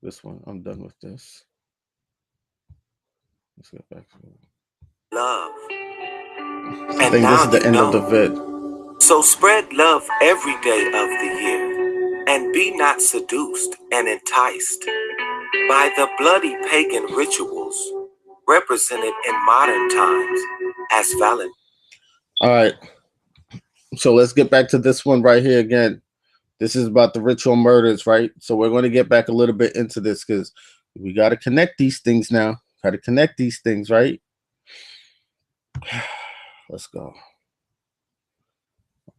This one. I'm done with this. Let's get back to it. Love. I think this is the end of the vid. So spread love every day of the year, and be not seduced and enticed by the bloody pagan rituals represented in modern times as Valentine. All right. So let's get back to this one right here again. This is about the ritual murders, right? So we're going to get back a little bit into this, because we got to connect these things now. Got to connect these things, right? Let's go.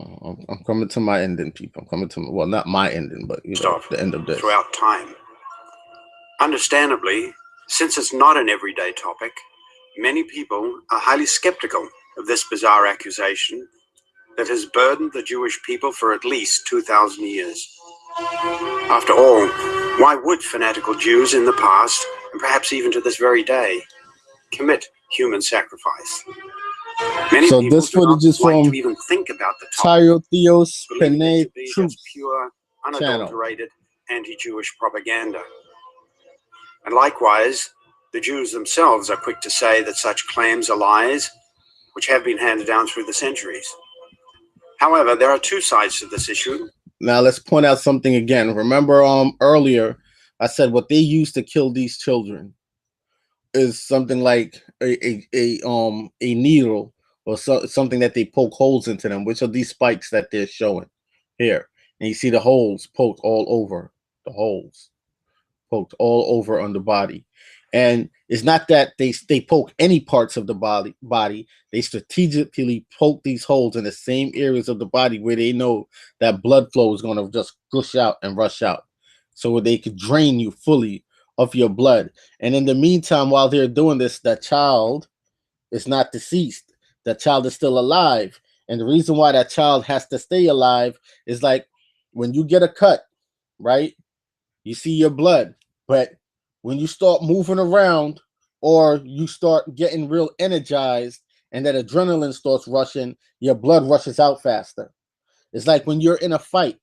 I'm coming to my ending, people. I'm coming to, well, not my ending, but the end of this. Throughout time. Understandably, since it's not an everyday topic, many people are highly skeptical of this bizarre accusation that has burdened the Jewish people for at least 2,000 years. After all, why would fanatical Jews in the past, and perhaps even to this very day, commit human sacrifice? Many so people this footage is like from to even think about the Tyro Theos believing it Panay to be Truth just pure, channel. unadulterated anti-Jewish propaganda. And likewise, the Jews themselves are quick to say that such claims are lies, which have been handed down through the centuries. However, there are two sides to this issue. Now let's point out something again. Remember, earlier I said what they used to kill these children is something like a needle or something that they poke holes into them, which are these spikes that they're showing here. And you see the holes poked all over, the holes poked all over on the body. And it's not that they poke any parts of the body. They strategically poke these holes in the same areas of the body where they know that blood flow is going to just gush out and rush out, so they could drain you fully of your blood. And in the meantime, while they're doing this, that child is not deceased. That child is still alive. And the reason why that child has to stay alive is like when you get a cut, right? You see your blood, but when you start moving around or you start getting real energized and that adrenaline starts rushing, your blood rushes out faster. It's like when you're in a fight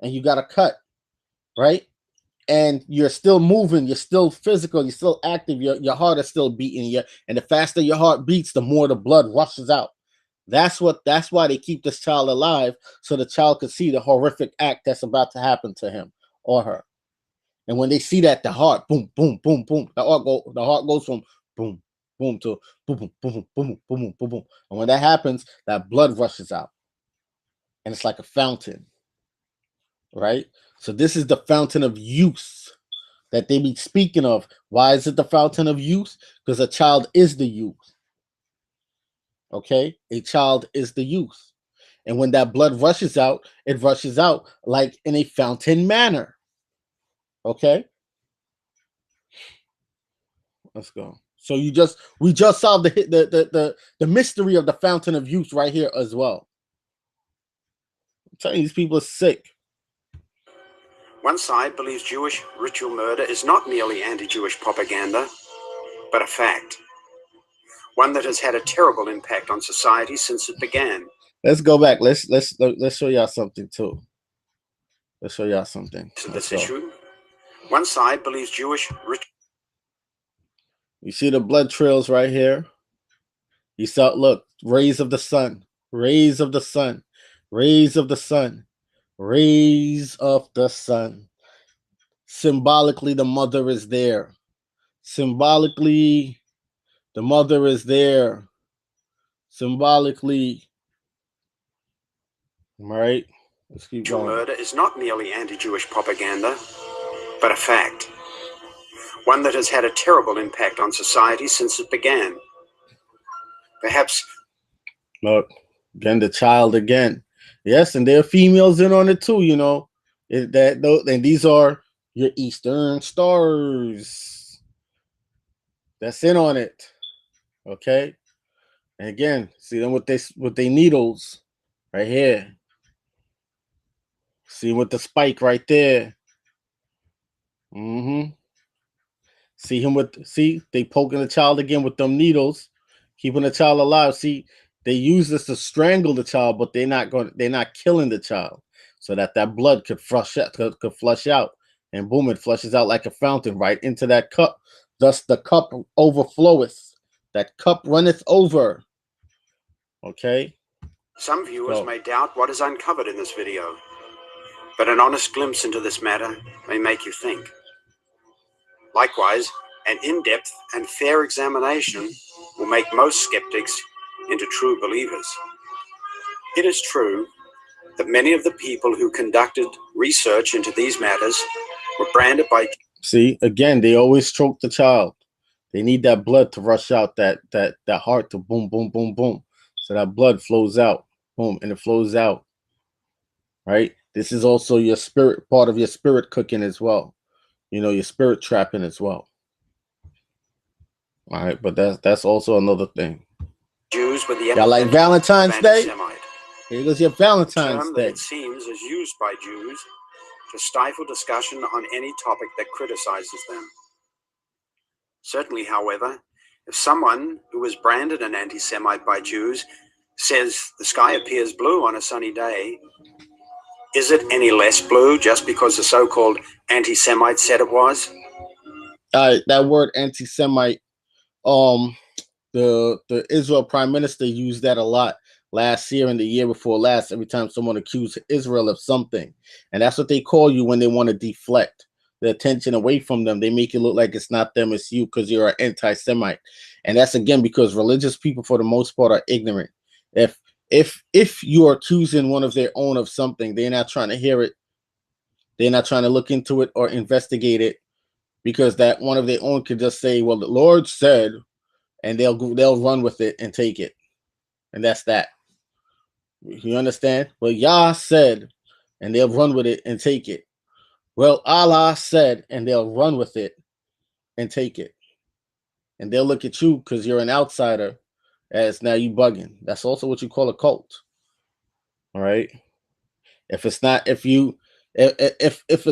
and you got a cut, right? And you're still moving, you're still physical, you're still active, your heart is still beating, and the faster your heart beats, the more the blood rushes out. That's why they keep this child alive, so the child could see the horrific act that's about to happen to him or her. And when they see that, the heart, boom, boom, boom, boom, the heart goes from boom, boom to boom, boom, boom, boom, boom, boom, boom. And when that happens, that blood rushes out. And it's like a fountain, right? So this is the fountain of youth that they be speaking of. Why is it the fountain of youth? Because a child is the youth. Okay? A child is the youth. And when that blood rushes out, it rushes out like in a fountain manner. Okay? Let's go. So we just solved the mystery of the fountain of youth right here as well. I'm telling you, these people are sick. One side believes Jewish ritual murder is not merely anti-Jewish propaganda, but a fact. One that has had a terrible impact on society since it began. Let's go back. Let's show y'all something too. Let's show y'all something. To this issue, one side believes Jewish ritual. You see the blood trails right here. You saw, look, rays of the sun, rays of the sun, rays of the sun, rays of the sun. Symbolically, the mother is there. Symbolically, the mother is there. Symbolically, all right? Let's keep going. Murder is not merely anti-Jewish propaganda, but a fact. One that has had a terrible impact on society since it began. Perhaps. Look, again, the child again. Yes, and there are females in on it too, you know. And these are your Eastern stars. That's in on it. Okay. And again, see them with their needles right here. See with the spike right there. See him they poking the child again with them needles, keeping the child alive. See, they use this to strangle the child, but they're not killing the child, so that blood could flush out, and boom, it flushes out like a fountain right into that cup. Thus the cup overfloweth. That cup runneth over. Okay. Some viewers may doubt what is uncovered in this video, but an honest glimpse into this matter may make you think. Likewise, an in-depth and fair examination will make most skeptics into true believers. It is true that many of the people who conducted research into these matters were branded by... See, again, they always choke the child. They need that blood to rush out, that heart to boom, boom, boom, boom. So that blood flows out, boom, and it flows out, right? This is also your spirit, part of your spirit cooking as well. You know, your spirit trapping as well. All right, but that's also another thing. Jews with the y'all like Valentine's Day? Here goes your Valentine's Day. It seems is used by Jews to stifle discussion on any topic that criticizes them. Certainly, however, if someone who is branded an anti-Semite by Jews says the sky appears blue on a sunny day, is it any less blue just because the so-called anti-Semite said it was? That word anti-Semite, the Israel prime minister used that a lot last year and the year before last, every time someone accused Israel of something. And that's what they call you when they want to deflect the attention away from them. They make it look like it's not them, it's you, because you're an anti-Semite. And that's, again, because religious people, for the most part, are ignorant. If you're accusing one of their own of something, they're not trying to hear it. They're not trying to look into it or investigate it, because that one of their own could just say, well, the Lord said, and they'll run with it and take it. And that's that. You understand? Well, Yah said, and they'll run with it and take it. Well, Allah said, and they'll run with it and take it. And they'll look at you because you're an outsider as now you bugging. That's also what you call a cult. All right. If it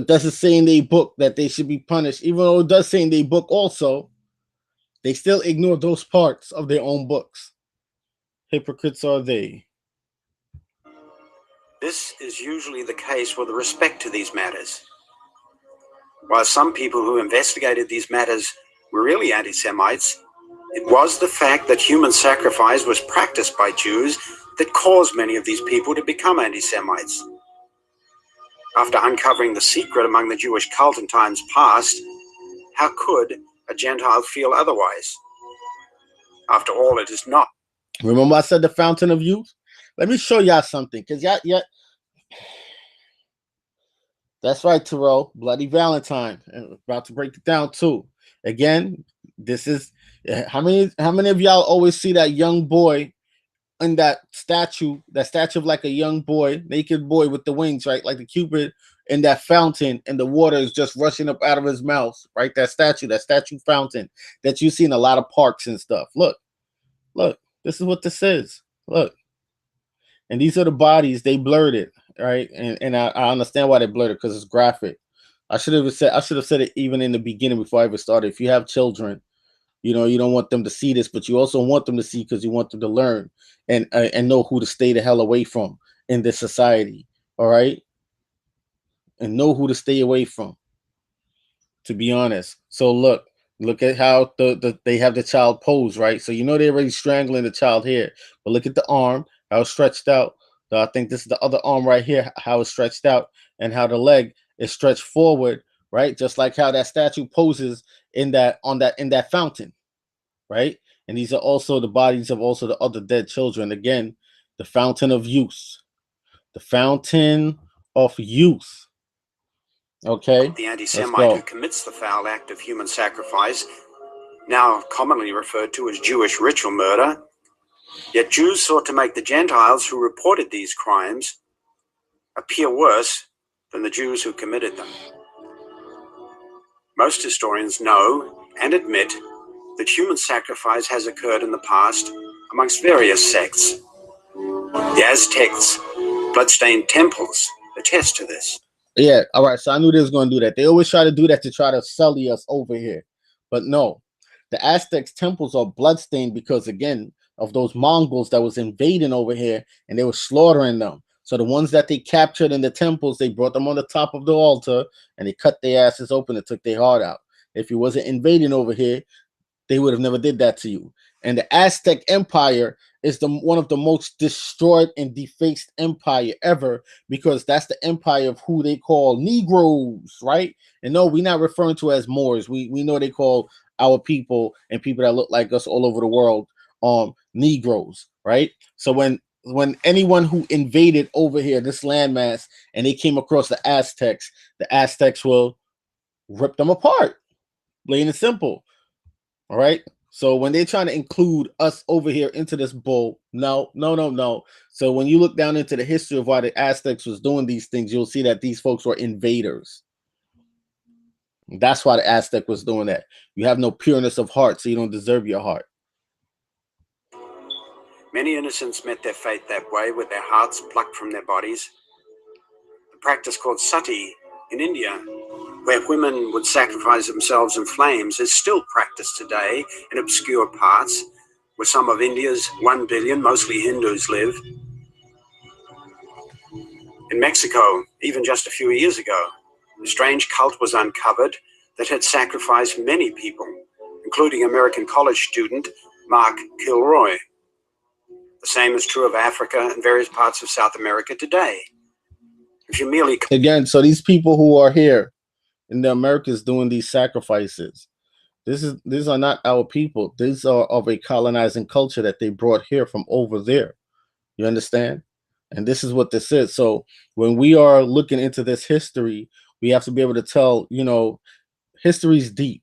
doesn't say in their book that they should be punished, even though it does say in their book also, they still ignore those parts of their own books. Hypocrites are they. This is usually the case with respect to these matters. While some people who investigated these matters were really anti-Semites, it was the fact that human sacrifice was practiced by Jews that caused many of these people to become anti-Semites. After uncovering the secret among the Jewish cult in times past, how could a Gentile feel otherwise? After all, it is not. Remember I said the fountain of youth? Let me show y'all something, because y'all That's right, Terrell. Bloody Valentine. And about to break it down too. Again, this is how many of y'all always see that young boy in that statue of like a young boy, naked boy with the wings, right? Like the Cupid in that fountain, and the water is just rushing up out of his mouth, right? That statue fountain that you see in a lot of parks and stuff. Look, this is what this is. Look. And these are the bodies. They blurred it, right? And I understand why they blurred it, because it's graphic. I should have said it even in the beginning before I ever started. If you have children, you know, you don't want them to see this, but you also want them to see, because you want them to learn and know who to stay the hell away from in this society. All right, and know who to stay away from. To be honest, so look at how they have the child pose, right? So you know they're already strangling the child here, but look at the arm, how it's stretched out. So I think this is the other arm right here, how it's stretched out, and how the leg is stretched forward, right? Just like how that statue poses in that fountain, right? And these are also the bodies of also the other dead children. Again, the fountain of youth, the fountain of youth. Okay, The let's anti-Semite who go. commits the foul act of human sacrifice, now commonly referred to as Jewish ritual murder. Yet Jews sought to make the Gentiles who reported these crimes appear worse than the Jews who committed them. Most historians know and admit that human sacrifice has occurred in the past amongst various sects. The Aztecs' bloodstained temples attest to this. Yeah, all right. So I knew they was going to do that. They always try to do that to try to sully us over here. But no, the Aztecs' temples are bloodstained because, again, of those Mongols that was invading over here, and they were slaughtering them. So the ones that they captured in the temples, they brought them on the top of the altar, and they cut their asses open and took their heart out. If you wasn't invading over here, they would have never did that to you. And the Aztec Empire is one of the most destroyed and defaced empire ever, because that's the empire of who they call Negroes, right? And no, we're not referring to as Moors. We know they call our people and people that look like us all over the world Negroes, right? So when anyone who invaded over here, this landmass, and they came across the Aztecs will rip them apart, plain and simple. All right. So when they're trying to include us over here into this bowl, no. So when you look down into the history of why the Aztecs was doing these things, you'll see that these folks were invaders. That's why the Aztec was doing that. You have no pureness of heart, so you don't deserve your heart. Many innocents met their fate that way, with their hearts plucked from their bodies. The practice called sati in India, where women would sacrifice themselves in flames, is still practiced today in obscure parts where some of India's 1 billion, mostly Hindus, live. In Mexico, even just a few years ago, a strange cult was uncovered that had sacrificed many people, including American college student Mark Kilroy. The same is true of Africa and various parts of South America today. If you merely... Again, so these people who are here in the Americas doing these sacrifices, these are not our people. These are of a colonizing culture that they brought here from over there. You understand? And this is what this is. So when we are looking into this history, we have to be able to tell, history's deep.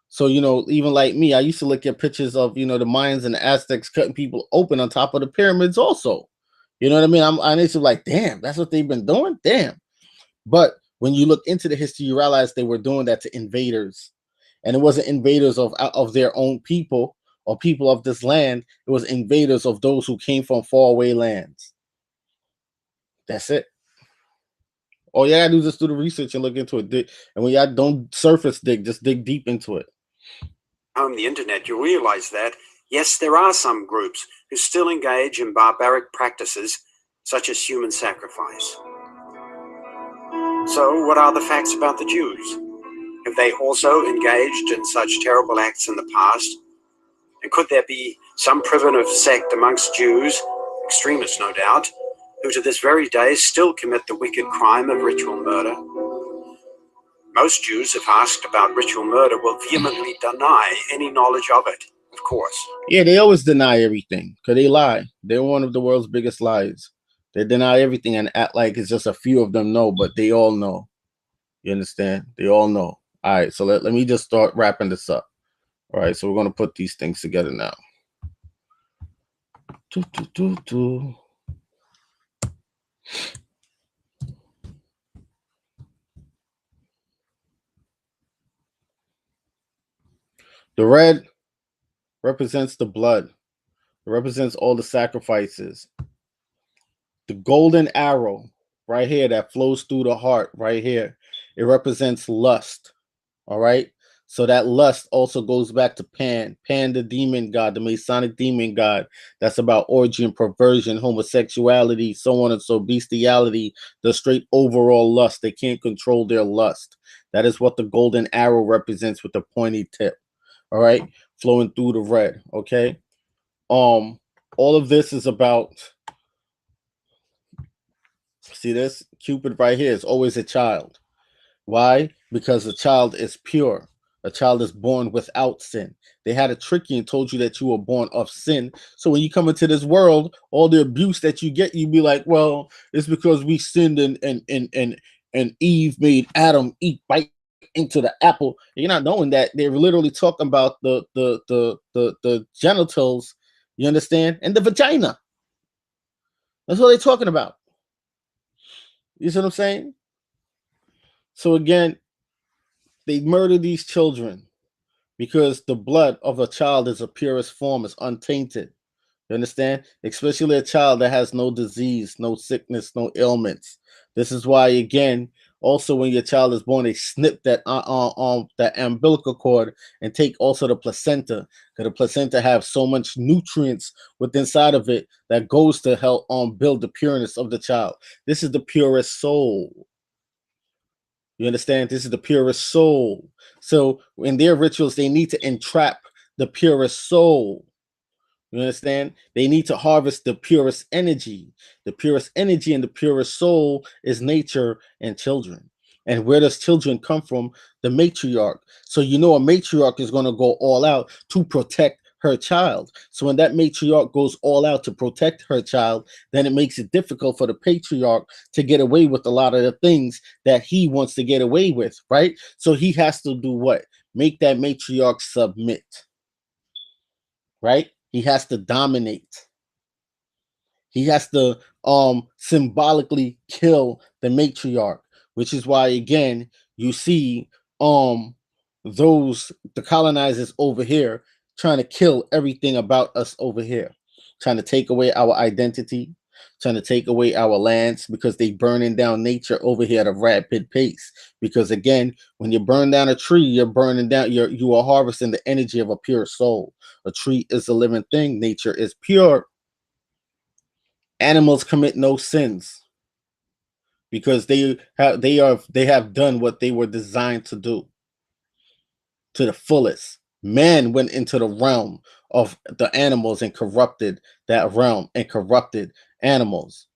So, even like me, I used to look at pictures of, the Mayans and the Aztecs cutting people open on top of the pyramids also. You know what I mean? I used to be like, damn, that's what they've been doing? Damn. But when you look into the history, you realize they were doing that to invaders. And it wasn't invaders of their own people or people of this land. It was invaders of those who came from faraway lands. That's it. All you gotta do is just do the research and look into it. And when y'all don't surface dig, just dig deep into it. On the internet, you realize that, yes, there are some groups who still engage in barbaric practices such as human sacrifice. So what are the facts about the Jews? Have they also engaged in such terrible acts in the past? And could there be some primitive sect amongst Jews, extremists no doubt, who to this very day still commit the wicked crime of ritual murder? Most Jews, if asked about ritual murder, will vehemently deny any knowledge of it, of course. Yeah, they always deny everything because they lie. They're one of the world's biggest lies. They deny everything and act like it's just a few of them know, but they all know. You understand? They all know. All right, so let me just start wrapping this up. All right, so we're going to put these things together now. The red represents the blood. It represents all the sacrifices. The golden arrow right here that flows through the heart right here, it represents lust. All right. So that lust also goes back to Pan, the demon god, the Masonic demon god. That's about orgy and perversion, homosexuality, so on and so bestiality, the straight overall lust. They can't control their lust. That is what the golden arrow represents with the pointy tip. All right, flowing through the red. Okay. All of this is about, see this? Cupid right here is always a child. Why? Because a child is pure. A child is born without sin. They had to trick you and told you that you were born of sin. So when you come into this world, all the abuse that you get, you be like, well, it's because we sinned and Eve made Adam bite into the apple. You're not knowing that they're literally talking about the genitals, you understand, and the vagina. That's what they're talking about. You see what I'm saying? So again, they murder these children because the blood of a child is the purest form, is untainted. You understand? Especially a child that has no disease, no sickness, no ailments. This is why, again, also when your child is born, they snip that that umbilical cord and take also the placenta, because the placenta have so much nutrients within inside of it that goes to help build the pureness of the child. This is the purest soul. You understand? This is the purest soul. So in their rituals, they need to entrap the purest soul. You understand? They need to harvest the purest energy. The purest energy and the purest soul is nature and children. And where does children come from? The matriarch. So you know a matriarch is going to go all out to protect her child. So when that matriarch goes all out to protect her child, then it makes it difficult for the patriarch to get away with a lot of the things that he wants to get away with, right? So he has to do what? Make that matriarch submit, right? He has to dominate. He has to symbolically kill the matriarch, which is why, again, you see the colonizers over here trying to kill everything about us over here, trying to take away our identity, trying to take away our lands, because they burning down nature over here at a rapid pace. Because again, when you burn down a tree, you're burning down, you are harvesting the energy of a pure soul. A tree is a living thing. Nature is pure. Animals commit no sins because they have done what they were designed to do to the fullest. Man went into the realm of the animals and corrupted that realm and corrupted animals.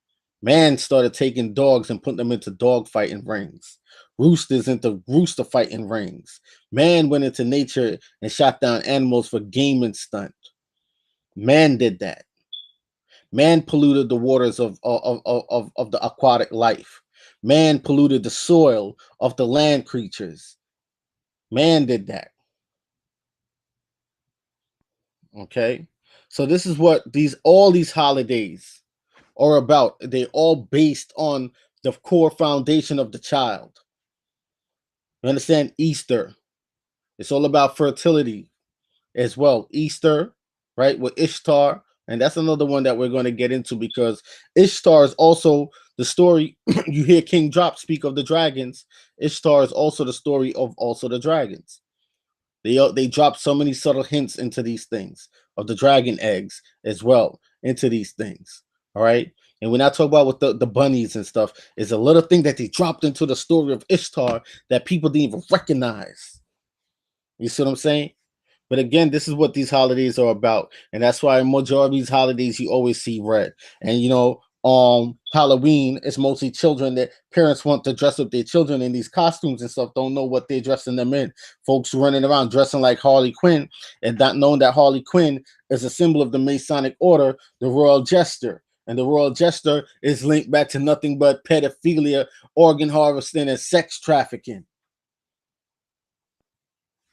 Man started taking dogs and putting them into dog fighting rings. Roosters into rooster fighting rings. Man went into nature and shot down animals for game and stunt. Man did that. Man polluted the waters of the aquatic life. Man polluted the soil of the land creatures. Man did that. Okay, so this is what all these holidays are about. They're all based on the core foundation of the child. You understand? Easter, it's all about fertility as well. Easter, right, with Ishtar, and that's another one that we're going to get into, because Ishtar is also the story. You hear King Drop speak of the dragons. Ishtar is also the story of also the dragons. They drop so many subtle hints into these things of the dragon eggs as well into these things. All right. And we're not talking about with the bunnies and stuff. It's a little thing that they dropped into the story of Ishtar that people didn't even recognize. You see what I'm saying? But again, this is what these holidays are about. And that's why in majority of these holidays, you always see red. And, you know, Halloween is mostly children that parents want to dress up their children in these costumes and stuff, don't know what they're dressing them in. Folks running around dressing like Harley Quinn and not knowing that Harley Quinn is a symbol of the Masonic order, the Royal Jester. And the royal jester is linked back to nothing but pedophilia, organ harvesting, and sex trafficking.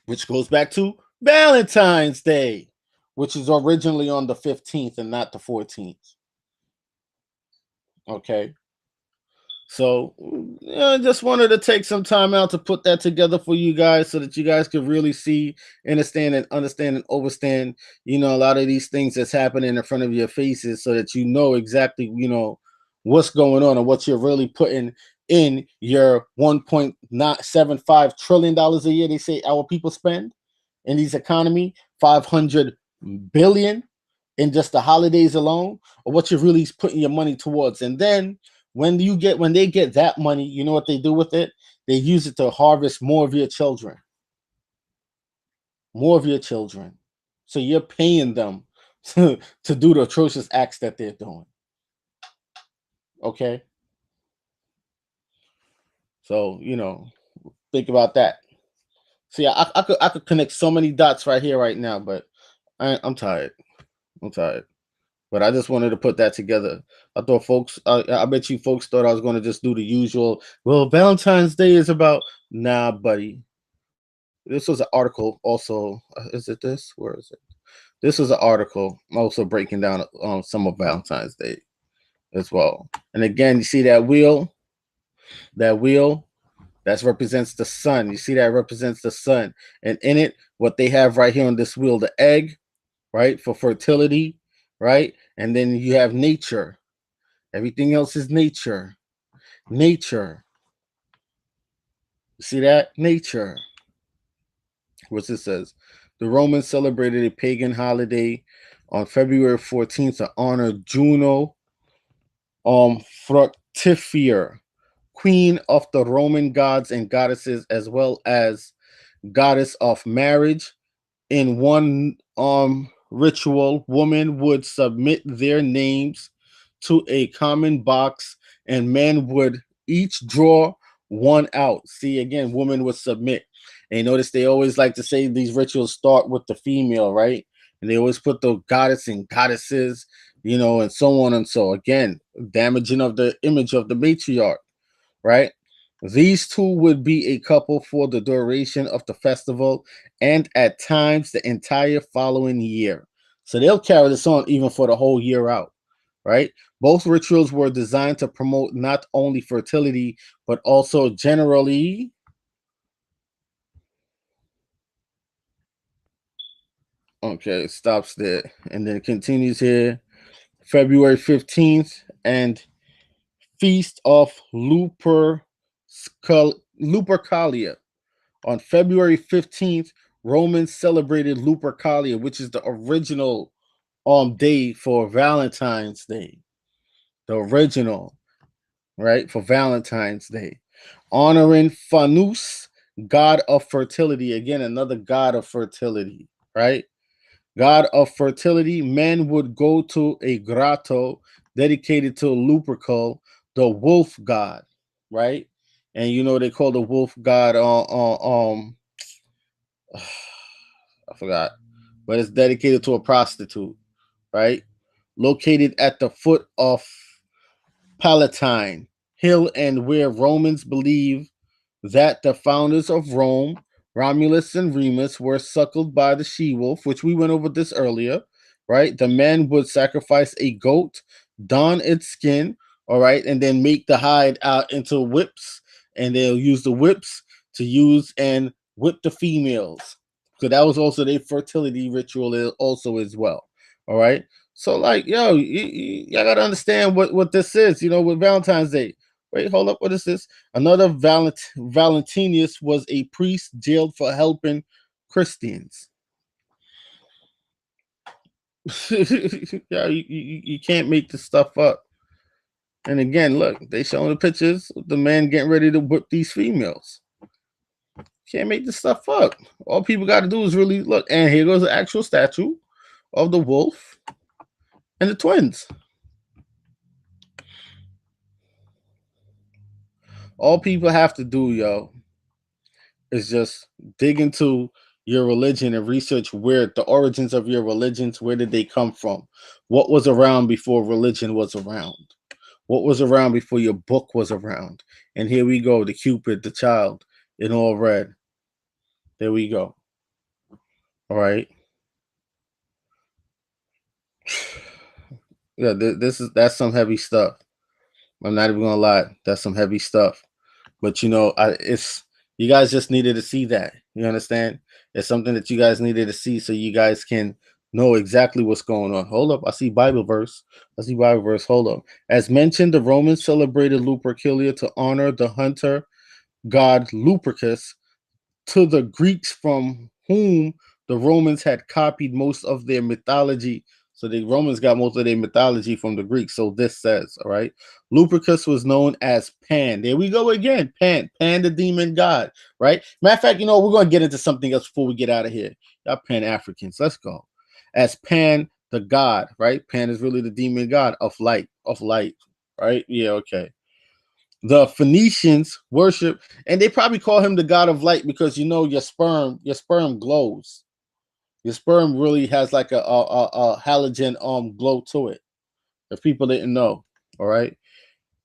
Which goes back to Valentine's Day, which is originally on the 15th and not the 14th. Okay. So I just wanted to take some time out to put that together for you guys so that you guys could really see, understand and overstand, a lot of these things that's happening in front of your faces so that you know exactly, what's going on and what you're really putting in your $1.75 trillion a year they say our people spend in these economy, 500 billion in just the holidays alone, or what you're really putting your money towards. And then when they get that money, you know what they do with it? They use it to harvest more of your children. More of your children. So you're paying them to do the atrocious acts that they're doing. Okay? So, think about that. See, I could connect so many dots right here, right now, but I'm tired. But I just wanted to put that together. I thought I bet you folks thought I was going to just do the usual. Well, Valentine's Day is about. Nah, buddy. This was an article also. Is it this? Where is it? This was an article also breaking down some of Valentine's Day as well. And again, you see that wheel? That wheel? That represents the sun. You see that represents the sun. And in it, what they have right here on this wheel, the egg, right, for fertility, right? And then you have nature. Everything else is nature. Nature. You see that? Nature. What's it says? The Romans celebrated a pagan holiday on February 14th to honor Juno Fructifer, queen of the Roman gods and goddesses, as well as goddess of marriage. In one ritual, women would submit their names to a common box and men would each draw one out. See, again, women would submit. And notice they always like to say these rituals start with the female, right? And they always put the goddess and goddesses, and so on and so. Again, damaging of the image of the matriarch, right? These two would be a couple for the duration of the festival and at times the entire following year. So they'll carry this on even for the whole year out, right? Both rituals were designed to promote not only fertility, but also generally okay, it stops there. And then it continues here. February 15th and Feast of Lupercalia. On February 15th, Romans celebrated Lupercalia, which is the original day for Valentine's Day. The original, right, for Valentine's Day. Honoring Fanus, god of fertility. Again, another god of fertility, right? God of fertility. Men would go to a grotto dedicated to Lupercal, the wolf god, right? And they call the wolf god I forgot, but it's dedicated to a prostitute, right? Located at the foot of Palatine Hill, and where Romans believe that the founders of Rome, Romulus and Remus, were suckled by the she-wolf, which we went over this earlier, right? The men would sacrifice a goat, don its skin, all right, and then make the hide out into whips, and they'll use the whips to use and whip the females. So that was also their fertility ritual also as well, all right? So like, y'all got to understand what this is, with Valentine's Day. Wait, hold up. What is this? Another Valentinus was a priest jailed for helping Christians. Yeah, you can't make this stuff up. And again, look, they showing the pictures of the man getting ready to whip these females. Can't make this stuff up. All people got to do is really look. And here goes the actual statue of the wolf and the twins. All people have to do, yo, is just dig into your religion and research where the origins of your religions, where did they come from? What was around before religion was around? What was around before your book was around? And here we go, the Cupid, the child, in all red. There we go. All right. Yeah, that's some heavy stuff. I'm not even gonna lie, that's some heavy stuff. But it's you guys just needed to see that. You understand? It's something that you guys needed to see so you guys can know exactly what's going on. Hold up, I see Bible verse. Hold up. As mentioned, the Romans celebrated Lupercalia to honor the hunter god Lupercus, to the Greeks from whom the Romans had copied most of their mythology. So the Romans got most of their mythology from the Greeks. So this says, all right, Lupercus was known as Pan. There we go again. Pan the demon god, right? Matter of fact, we're going to get into something else before we get out of here. Y'all Pan-Africans, let's go. As Pan the god, right? Pan is really the demon god of light, right? Yeah, okay. The Phoenicians worship, and they probably call him the god of light because your sperm glows. Your sperm really has like a halogen glow to it. If people didn't know, all right.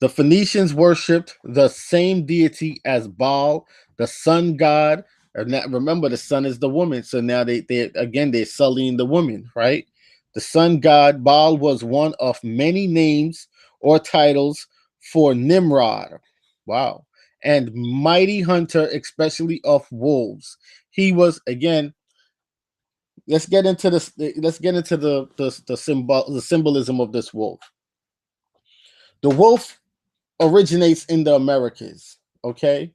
The Phoenicians worshipped the same deity as Baal, the sun god. And remember, the sun is the woman, so now they're sullying the woman, right? The sun god Baal was one of many names or titles for Nimrod. Wow. And mighty hunter, especially of wolves. He was, again, let's get into this. Let's get into the symbolism of this wolf. The wolf originates in the Americas. Okay.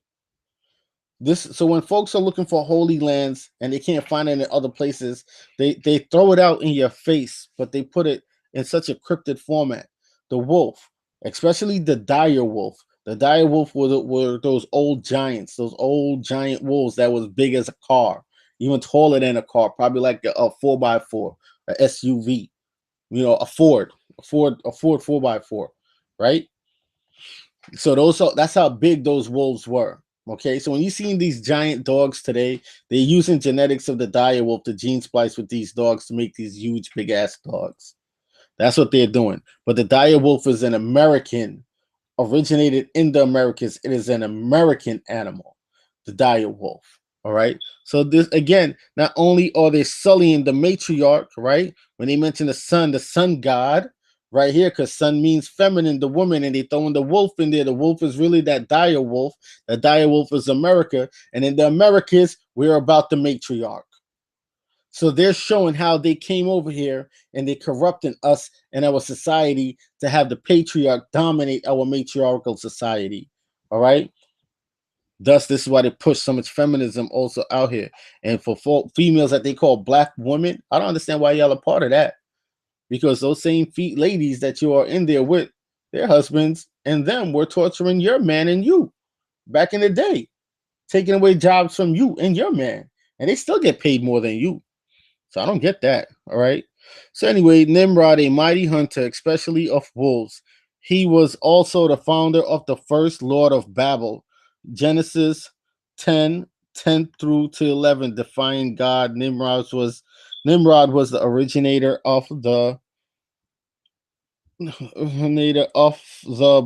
So when folks are looking for holy lands and they can't find it in other places, they throw it out in your face, but they put it in such a cryptid format. The wolf, especially the dire wolf. The dire wolf were those old giants, those old giant wolves that was big as a car, even taller than a car, probably like a 4x4, a SUV, a Ford 4x4, right? So that's how big those wolves were. Okay, so when you see these giant dogs today, they're using genetics of the dire wolf to gene splice with these dogs to make these huge, big ass dogs. That's what they're doing. But the dire wolf is an American, originated in the Americas. It is an American animal, the dire wolf. All right. So this again, not only are they sullying the matriarch, right? When they mention the sun god, right here, because sun means feminine, the woman, and they throwing the wolf in there. The wolf is really that dire wolf. The dire wolf is America, and in the Americas, we're about the matriarch. So they're showing how they came over here and they're corrupting us and our society to have the patriarch dominate our matriarchal society. All right. Thus, this is why they push so much feminism also out here. And for females that they call black women, I don't understand why y'all are part of that. Because those same ladies that you are in there with, their husbands and them were torturing your man and you back in the day, taking away jobs from you and your man. And they still get paid more than you. So I don't get that. All right. So anyway, Nimrod, a mighty hunter, especially of wolves. He was also the founder of the first Lord of Babel. Genesis 10 through to 11 define God. Nimrod was the originator of the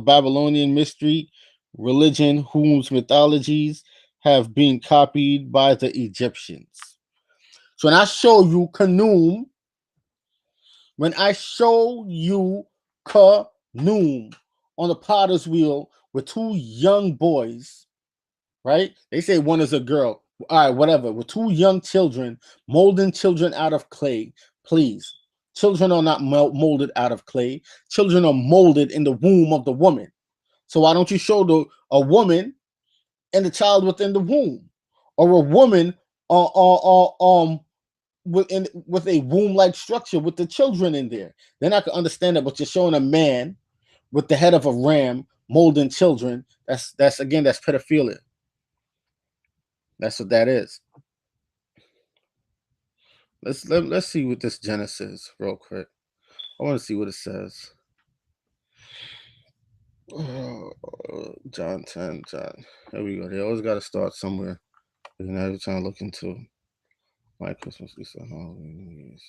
Babylonian mystery religion, whose mythologies have been copied by the Egyptians. So when I show you Khnum, on the potter's wheel with two young boys, right? They say one is a girl. All right, whatever. With two young children, molding children out of clay. Please. Children are not molded out of clay. Children are molded in the womb of the woman. So why don't you show a woman and the child within the womb? Or a woman with a womb-like structure with the children in there. Then I can understand that, but you're showing a man with the head of a ram molding children. That's pedophilia. That's what that is. Let's see what this Genesis real quick. I want to see what it says. John 10, John. There we go. They always got to start somewhere. Every time I look into. My Christmas, Easter, Halloween, New Year's.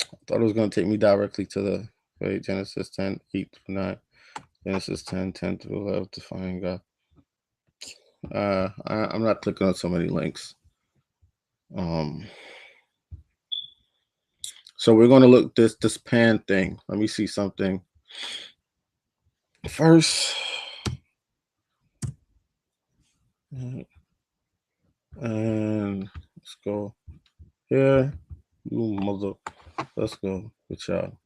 I thought it was going to take me directly to the Genesis 10, 8 to 9. Genesis 10, 10 to 11 to find God. I'm not clicking on so many links. So we're going to look this pan thing. Let me see something first. And let's go here. You mother. Let's go with y'all.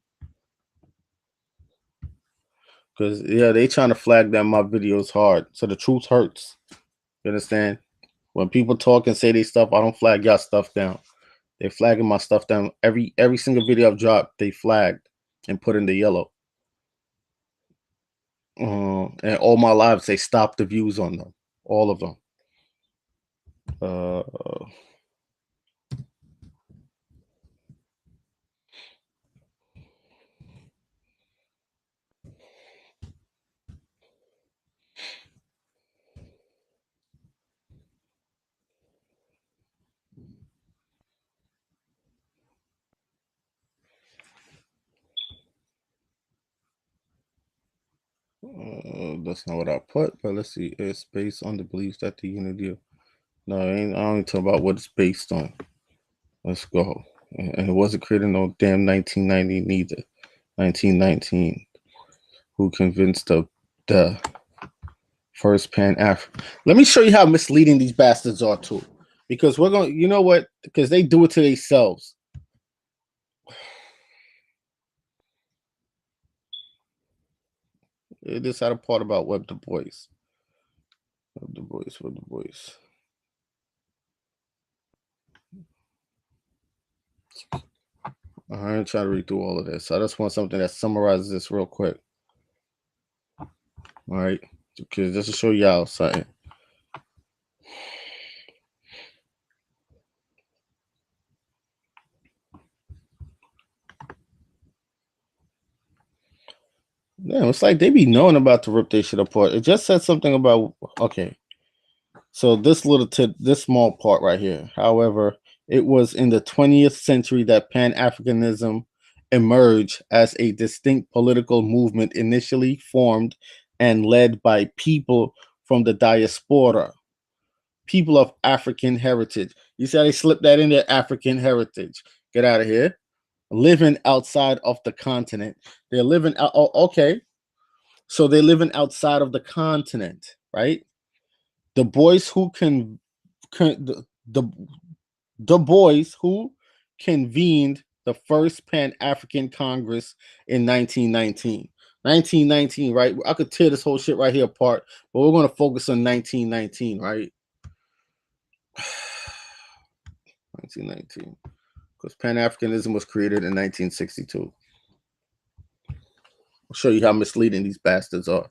Because, yeah, they trying to flag that my videos hard. So the truth hurts. You understand? When people talk and say they stuff, I don't flag y'all stuff down. They flagging my stuff down. Every single video I've dropped, they flagged and put in the yellow. And all my lives, they stopped the views on them. All of them. That's not what I put, but let's see. It's based on the belief that the unity of... No, I don't talk about what it's based on. Let's go. And it wasn't created no damn 1990 neither. 1919. Who convinced the first Pan-African? Let me show you how misleading these bastards are too. Because we're going, you know what? Because they do it to themselves. This had a part about Web Du Bois. Web Du Bois. I ain't trying to read through all of this. I just want something that summarizes this real quick. All right. Because just to show y'all something. Yeah, it's like they be knowing about to rip their shit apart. It just said something about, okay. So this this small part right here. However, it was in the 20th century that Pan-Africanism emerged as a distinct political movement initially formed and led by people from the diaspora, people of African heritage. You see how they slipped that in there? African heritage. Get out of here. Living outside of the continent. They're living out. Oh, okay. So they're living outside of the continent, right? The boys who the boys who convened the first Pan-African Congress in 1919. 1919, right? I could tear this whole shit right here apart, but we're going to focus on 1919, right? 1919. Because Pan-Africanism was created in 1962. I'll show you how misleading these bastards are.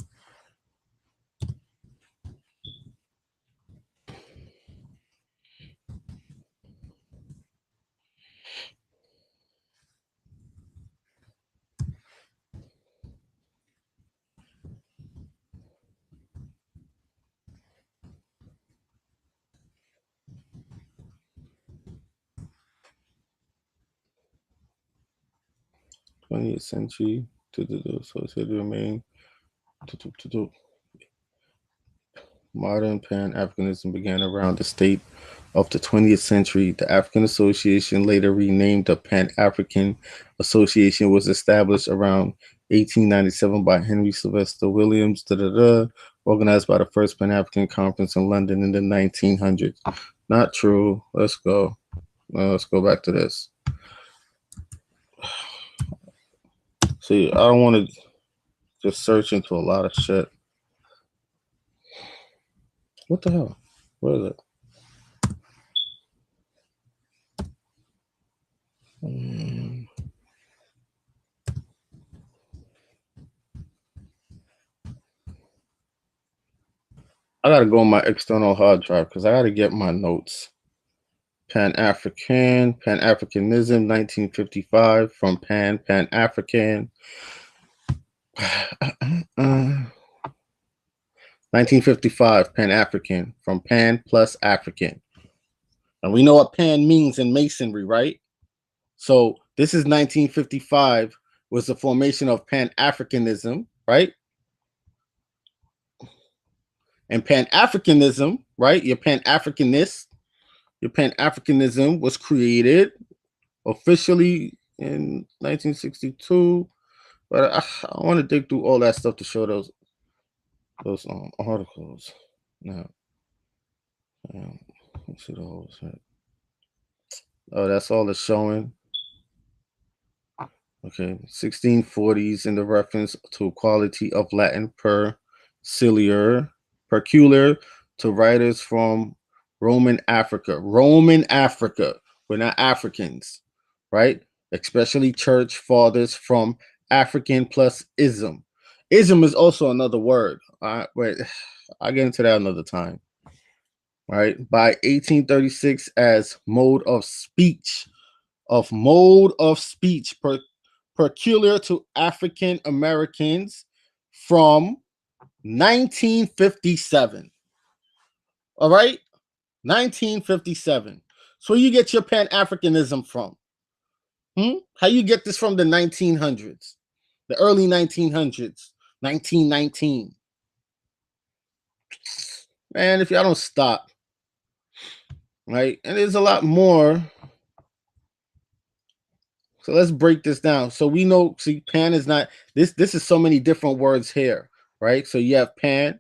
'20th century so it said remain modern Pan-Africanism began around the state of the 20th century. The African Association, later renamed the Pan-African Association, was established around 1897 by Henry Sylvester Williams, organized by the first Pan-African Conference in London in the 1900s. Not true. Let's go. Let's go back to this. See, I don't want to just search into a lot of shit. What the hell? Where is it? I gotta go on my external hard drive because I gotta get my notes. Pan-Africanism, 1955, from Pan-African. 1955, Pan-African, from Pan plus African. And we know what Pan means in Masonry, right? So this is 1955, was the formation of Pan-Africanism, right? And Pan-Africanism, right? Your Pan-Africanist, your Pan-Africanism was created officially in 1962. But I want to dig through all that stuff to show those articles. Now, let's see the whole set. Oh, that's all it's showing. Okay, 1640s in the reference to quality of Latin peculiar to writers from Roman Africa. Roman Africa. We're not Africans, right? Especially church fathers from African plus ism. Ism is also another word. Wait, I'll get into that another time. Right? By 1836 as mode of speech. Peculiar to African Americans from 1957. All right? 1957. So you get your Pan-Africanism from? How you get this from the 1900s? The early 1900s, 1919. Man, if y'all don't stop, right? And there's a lot more. So let's break this down. So we know, see, Pan is not, this is so many different words here, right? So you have Pan,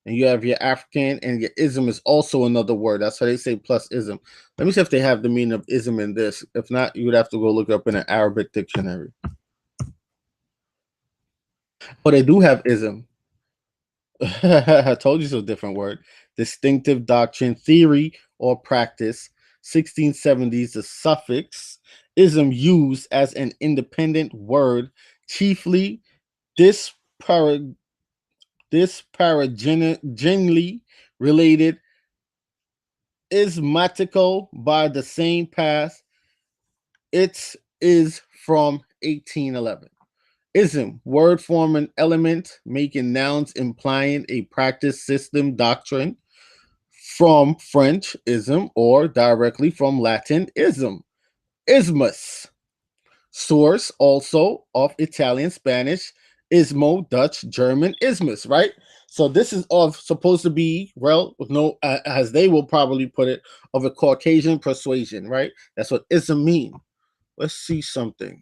and you have your African, and your ism is also another word. That's how they say plus ism. Let me see if they have the meaning of ism in this. If not, you would have to go look up in an Arabic dictionary. Oh, they do have ism. I told you it's a different word. Distinctive doctrine, theory, or practice. 1670s, the suffix ism used as an independent word, chiefly disparagingly related, ismatical by the same path. It is from 1811. Ism, word form and element, making nouns implying a practice, system, doctrine. From French, ism, or directly from Latin, ism. Ismus. Source also of Italian, Spanish, ismo, Dutch, German, ismus, right? So this is supposed to be, well, no, as they will probably put it, of a Caucasian persuasion, right? That's what ism mean. Let's see something.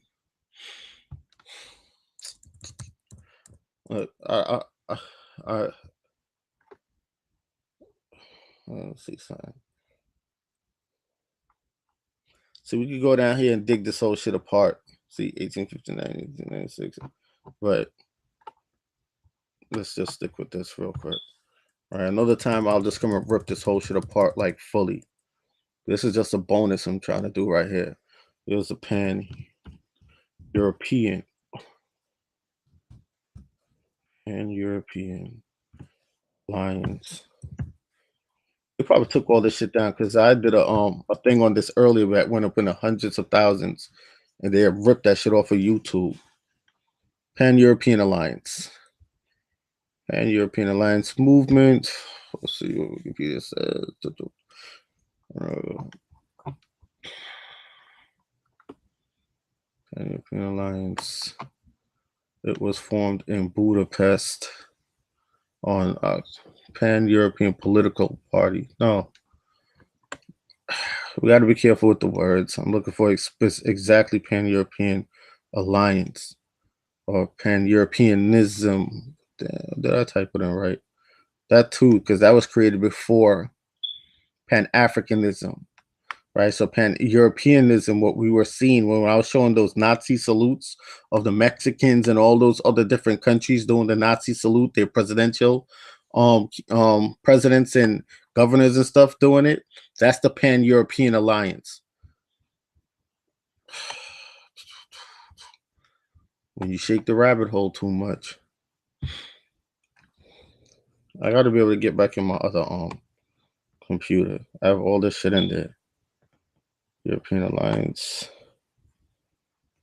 Let's see something. So we could go down here and dig this whole shit apart. See, 1859, 1896. But let's just stick with this real quick. All right, another time I'll just come and rip this whole shit apart like fully. This is just a bonus I'm trying to do right here. There's a Pan-European. Pan-European Alliance. They probably took all this shit down because I did a thing on this earlier that went up in the hundreds of thousands, and they ripped that shit off of YouTube. Pan-European Alliance. Pan-European Alliance movement. Let's see what Wikipedia says. Pan-European Alliance. It was formed in Budapest on Pan-European Political Party. No. We got to be careful with the words. I'm looking for exactly Pan-European Alliance or Pan-Europeanism. Did I type it in right? That too, because that was created before Pan-Africanism, right? So Pan-Europeanism, what we were seeing when I was showing those Nazi salutes of the Mexicans and all those other different countries doing the Nazi salute, their presidential presidents and governors and stuff doing it. That's the Pan-European Alliance. When you shake the rabbit hole too much. I got to be able to get back in my other computer. I have all this shit in there. European Alliance.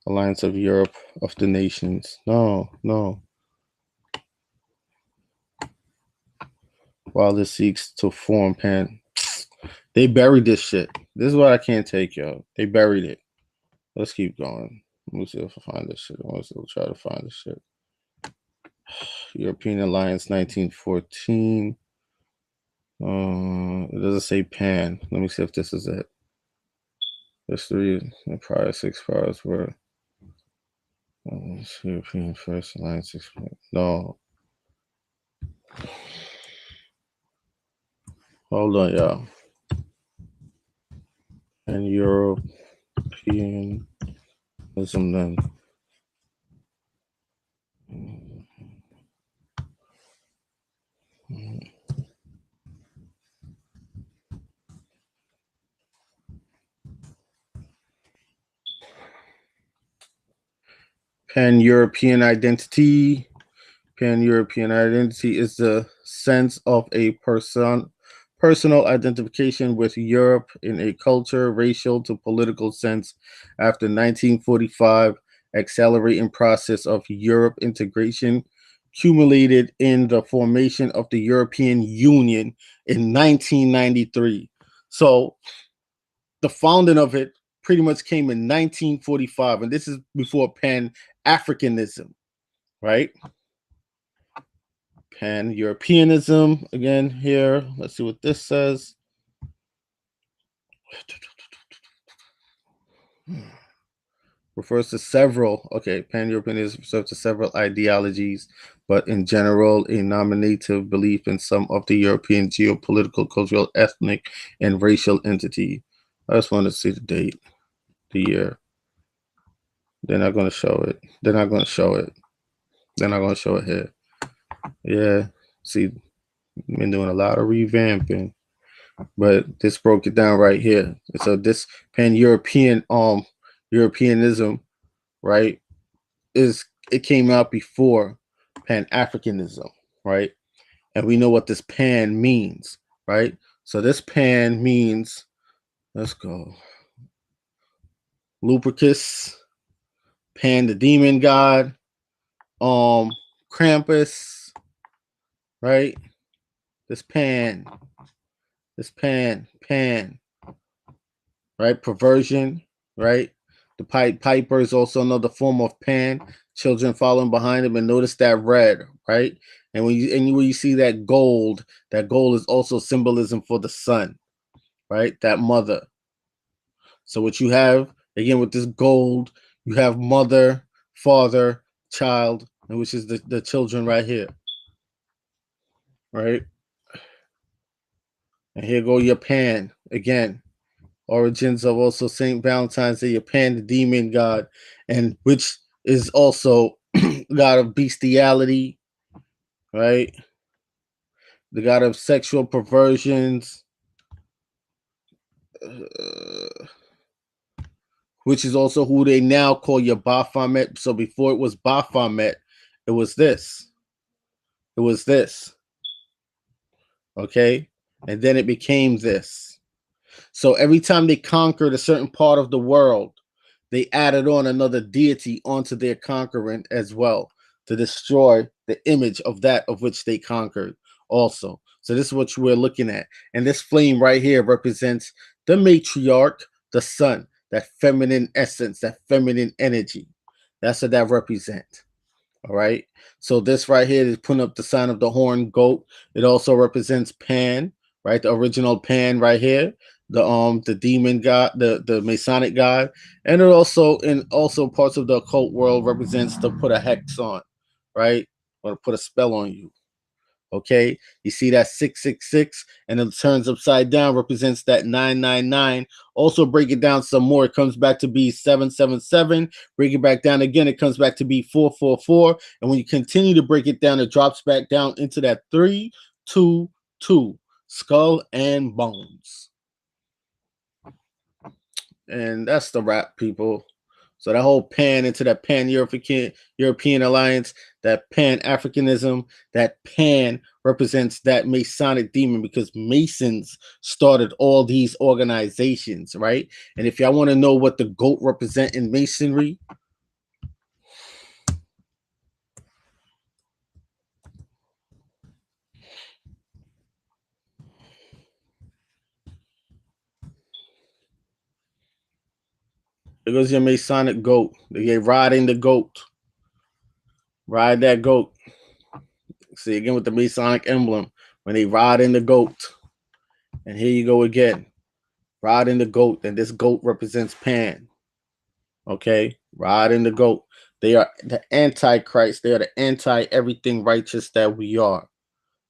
Alliance of Europe of the Nations. No. while this seeks to form pan. They buried this shit. This is what I can't take, yo. They buried it. Let's keep going. Let me see if I find this shit. I want to try to find this shit. European Alliance 1914. It doesn't say pan. Let me see if this is it. There's 3 prior 6 priors were European First Alliance 6. No. Hold on, y'all. And Europeanism then. Pan-European identity. Pan-European identity is the sense of a personal identification with Europe in a culture, racial to political sense after 1945 accelerating process of Europe integration culminated in the formation of the European Union in 1993. So the founding of it pretty much came in 1945, and this is before Pan-Africanism, right? Pan-Europeanism again here. Let's see what this says. Refers to several, Pan-Europeanism refers to several ideologies, but in general, a nominative belief in some of the European geopolitical, cultural, ethnic, and racial entity. I just want to see the date, the year. They're not going to show it. They're not going to show it. They're not going to show it here. Yeah, see, been doing a lot of revamping, but this broke it down right here. So this Pan-European Europeanism, right, it came out before Pan-Africanism, right? And we know what this pan means, right? So this pan means, let's go, Lupercus, Pan the demon god, Krampus, right? This pan, right? Perversion, right? The Piper is also another form of Pan. Children following behind him, and notice that red, right? And when you see that gold is also symbolism for the sun, right? That mother. So what you have again with this gold, you have mother, father, child, and which is the children right here, right? And here go your Pan again. Origins of also Saint Valentine's Day, your Pan, the demon god, and which is also god of bestiality, right? The god of sexual perversions, which is also who they now call your Baphomet. So before it was Baphomet, it was this. It was this. Okay? And then it became this. So every time they conquered a certain part of the world, they added on another deity onto their conquering as well to destroy the image of that of which they conquered also. So this is what we're looking at. And this flame right here represents the matriarch, the sun, that feminine essence, that feminine energy. That's what that represents. All right. So this right here is putting up the sign of the horned goat. It also represents Pan, right? The original Pan right here. The demon god, the Masonic god, and it also in also parts of the occult world represents to put a hex on, right? Or to put a spell on you. Okay, you see that 666, and it turns upside down, represents that 999. Also break it down some more. It comes back to be 777. Break it back down again. It comes back to be 444. And when you continue to break it down, it drops back down into that 322, skull and bones. And that's the wrap, people. So that whole pan into that Pan-European alliance, that Pan-Africanism, that Pan represents that Masonic demon, because Masons started all these organizations, right? And if y'all want to know what the goat represent in Masonry, There goes your Masonic goat. They're riding the goat. Ride that goat. See again with the Masonic emblem when they ride in the goat. And here you go again. Riding the goat. And this goat represents Pan. Okay? Riding the goat. They are the Antichrist. They are the anti-everything righteous that we are.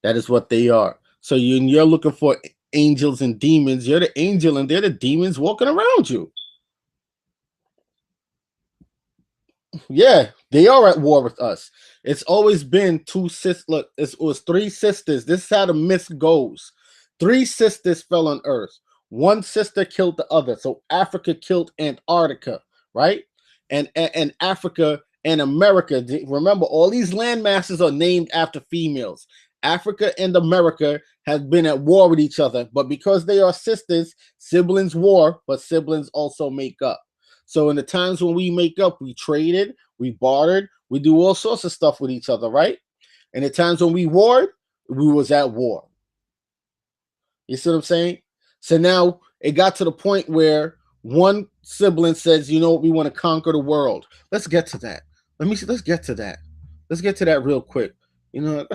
That is what they are. So you're looking for angels and demons. You're the angel and they're the demons walking around you. Yeah, they are at war with us. It's always been two sisters. Look, it was three sisters. This is how the myth goes. Three sisters fell on Earth. One sister killed the other. So Africa killed Antarctica, right? And Africa and America. Remember, all these land masses are named after females. Africa and America have been at war with each other, but because they are sisters, siblings war, but siblings also make up. So in the times when we make up, we traded, we bartered, we do all sorts of stuff with each other, right? And the times when we warred, we was at war. You see what I'm saying? So now it got to the point where one sibling says, you know what, we want to conquer the world. Let's get to that. Let's get to that. Let's get to that real quick. You know,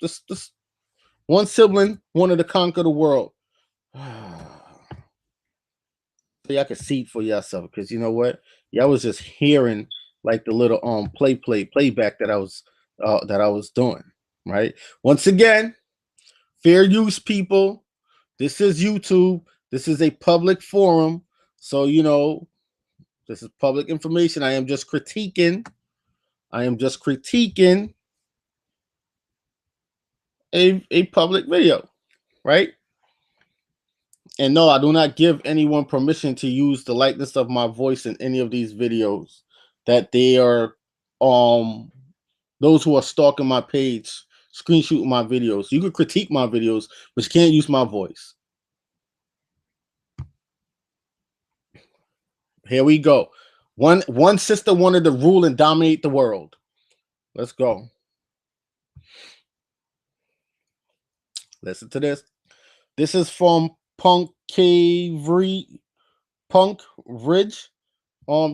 this one sibling wanted to conquer the world. So y'all can see it for yourself, because you know what? Y'all was just hearing like the little playback that I was doing, right? Once again, fair use, people. This is YouTube. This is a public forum. So, you know, this is public information. I am just critiquing a public video, right? And no, I do not give anyone permission to use the likeness of my voice in any of these videos. That they are those who are stalking my page, screenshooting my videos. You can critique my videos, but you can't use my voice. Here we go. One sister wanted to rule and dominate the world. Let's go. Listen to this. This is from Punk Ridge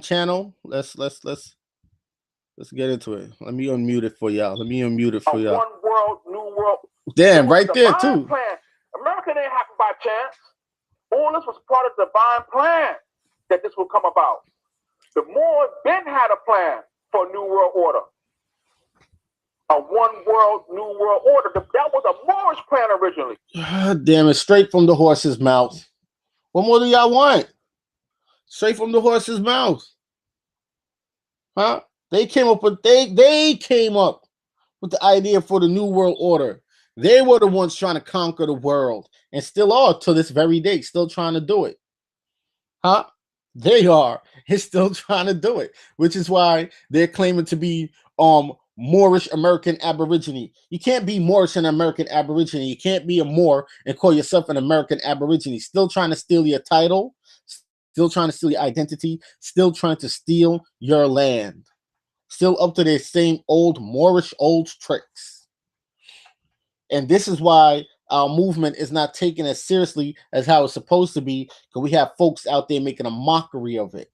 channel. Let's get into it. Let me unmute it for y'all. One world, new world. Damn, right there too. Plan. America didn't happen by chance. All this was part of the divine plan that this will come about. The Moors then had a plan for a new world order. A one world, new world order. That was a Moorish plan originally. Damn it, straight from the horse's mouth. What more do y'all want? Straight from the horse's mouth. Huh? They came up with the idea for the new world order. They were the ones trying to conquer the world, and still are to this very day, still trying to do it. Huh? They are. It's still trying to do it, which is why they're claiming to be Moorish American Aborigine. You can't be Moorish and American Aborigine. You can't be a Moor and call yourself an American Aborigine. Still trying to steal your title, still trying to steal your identity, still trying to steal your land. Still up to their same old Moorish old tricks. And this is why our movement is not taken as seriously as how it's supposed to be, because we have folks out there making a mockery of it.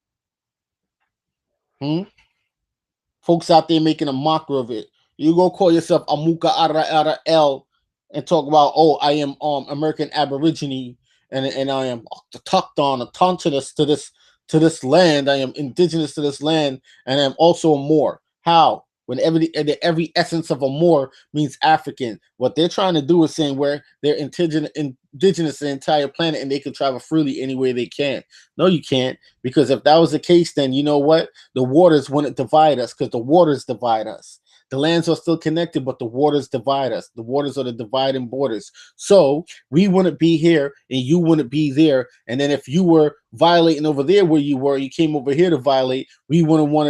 Folks out there making a mockery of it. You go call yourself Amuka Ara El and talk about, oh, I am American Aborigine and I am tucked on, autonomous to this land. I am indigenous to this land, and I am also a Moor. How? When every essence of a Moor means African. What they're trying to do is saying where they're indigenous to the entire planet and they can travel freely any way they can. No, you can't, because if that was the case, then you know what? The waters wouldn't divide us, because the waters divide us. The lands are still connected, but the waters divide us. The waters are the dividing borders. So we wouldn't be here and you wouldn't be there. And then if you were violating over there where you were, you came over here to violate, we wouldn't war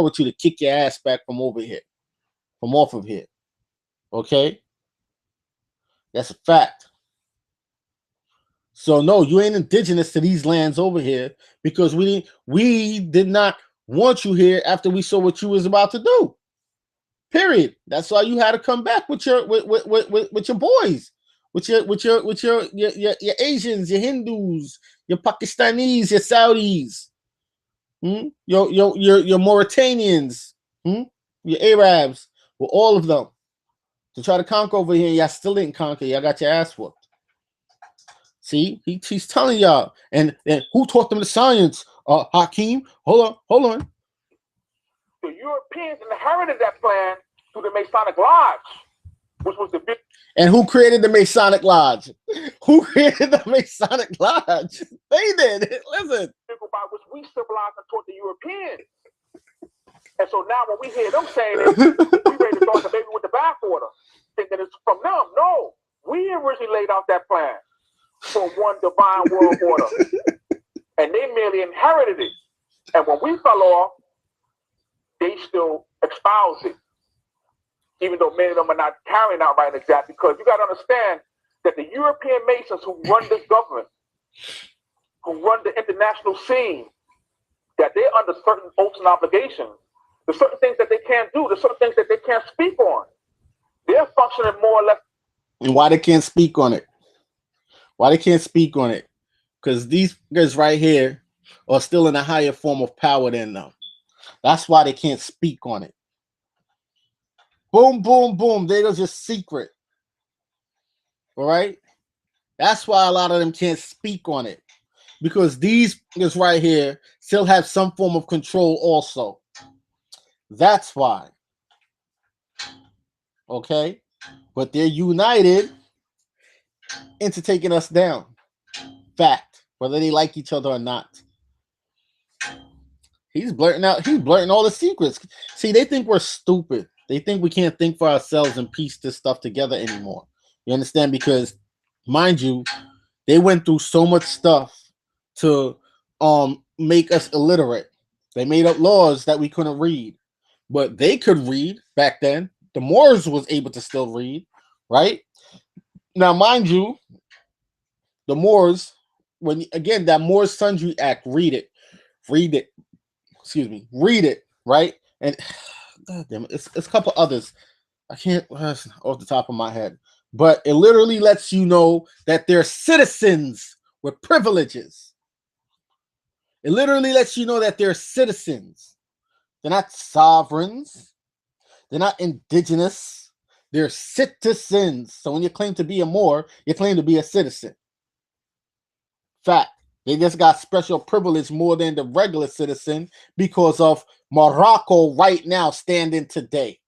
with you to kick your ass back from over here, from off of here. Okay? That's a fact. So no, you ain't indigenous to these lands over here, because we did not want you here after we saw what you was about to do. Period. That's why you had to come back with your boys, with your Asians, your Hindus, your Pakistanis, your Saudis. Your Mauritanians, your Arabs, well, all of them to try to conquer over here. Y'all still didn't conquer. Y'all got your ass whooped. See, he's telling y'all, and who taught them the science? Hakeem. Hold on. The Europeans inherited that plan through the Masonic Lodge, which was the big. And who created the Masonic Lodge? Who created the Masonic Lodge? They did. Listen. By which we civilized and taught the Europeans. And so now when we hear them saying it, we ready to throw the baby with the bathwater, thinking it's from them. No, we originally laid out that plan for one divine world order. And they merely inherited it. And when we fell off, they still espouse it. Even though many of them are not carrying out right exactly, because you got to understand that the European Masons who run this government, who run the international scene, that they're under certain oaths and obligations. There's certain things that they can't do. There's certain things that they can't speak on. They're functioning more or less. And why they can't speak on it? Why they can't speak on it? Because these guys right here are still in a higher form of power than them. That's why they can't speak on it. Boom, boom, boom. They're just secret. All right? That's why a lot of them can't speak on it. Because these guys right here still have some form of control also. That's why. Okay? But they're united into taking us down. Fact. Whether they like each other or not. He's blurting all the secrets. See, they think we're stupid. They think we can't think for ourselves and piece this stuff together anymore. You understand? Because, mind you, they went through so much stuff to make us illiterate. They made up laws that we couldn't read. But they could read back then. The Moors was able to still read, right? Now, mind you, the Moors, when again, that Moors Sundry Act, read it, right? And God damn it, it's a couple others. I can't off the top of my head, but it literally lets you know that they're citizens with privileges. It literally lets you know that they're citizens. They're not sovereigns. They're not indigenous. They're citizens. So when you claim to be a Moor, you claim to be a citizen. Fact. They just got special privilege more than the regular citizen because of Morocco right now standing today.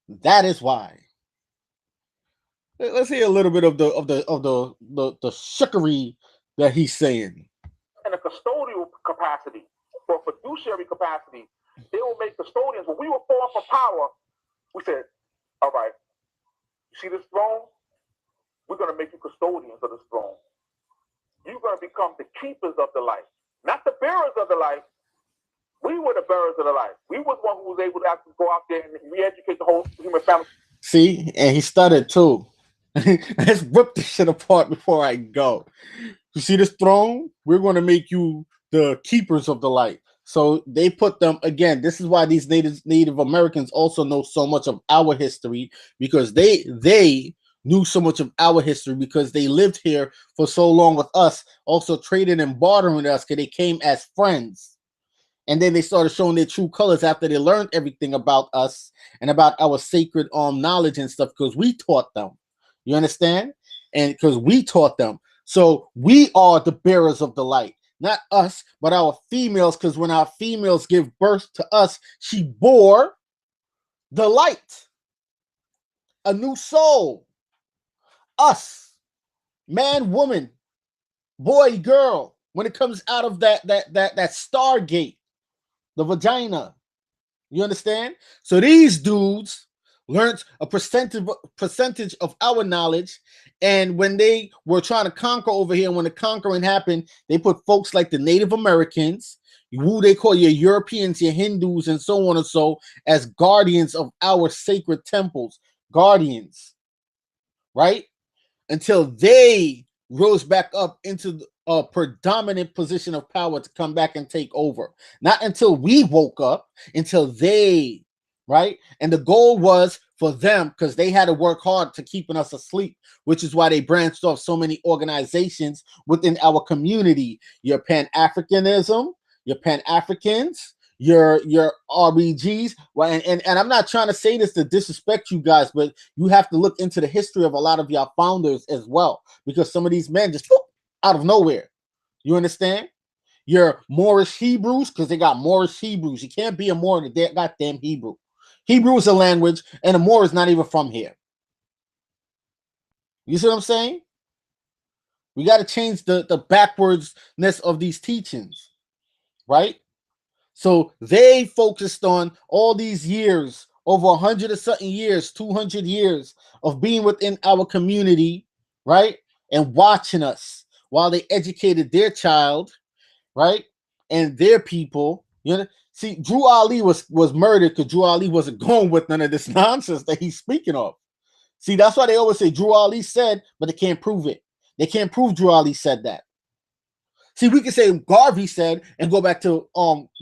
That is why. Let's hear a little bit of the shickery that he's saying. In a custodial capacity or fiduciary capacity, they will make custodians. When we were falling for power, we said, all right, you see this throne? We're going to make you custodians of this throne. You're going to become the keepers of the light, not the bearers of the light. We were the bearers of the light. We were the one who was able to actually go out there and re-educate the whole human family. See, and he stuttered too. Let's rip this shit apart before I go. You see this throne? We're going to make you the keepers of the light. So they put them, again, this is why these Native Americans also know so much of our history, because they knew so much of our history because they lived here for so long with us, also trading and bartering with us because they came as friends. And then they started showing their true colors after they learned everything about us and about our sacred knowledge and stuff, because we taught them. You understand? And because we taught them. So we are the bearers of the light. Not us, but our females, because when our females give birth to us, she bore the light. A new soul. Us. Man, woman, boy, girl. When it comes out of that stargate, the vagina. You understand? So these dudes learned a percentage of our knowledge, and when they were trying to conquer over here, when the conquering happened, they put folks like the Native Americans, who they call your Europeans, your Hindus, and so on and so, as guardians of our sacred temples. Guardians. Right? Until they rose back up into a predominant position of power to come back and take over. Not until we woke up, until they, right? And the goal was for them, because they had to work hard to keeping us asleep, which is why they branched off so many organizations within our community. Your Pan-Africanism, your Pan-Africans, your RBGs. Well, and I'm not trying to say this to disrespect you guys, but you have to look into the history of a lot of y'all founders as well, because some of these men just out of nowhere. You understand? Your Moorish Hebrews, because they got Moorish Hebrews. You can't be a Moor in the goddamn Hebrew. Hebrew is a language, and a Moor is not even from here. You see what I'm saying? We got to change the backwardsness of these teachings, right? So they focused on all these years, over 100 or something years, 200 years of being within our community, right? And watching us while they educated their child, right? And their people. You know, see, Drew Ali was murdered because Drew Ali wasn't going with none of this nonsense that he's speaking of. See, that's why they always say Drew Ali said, but they can't prove it. They can't prove Drew Ali said that. See, we can say Garvey said and go back to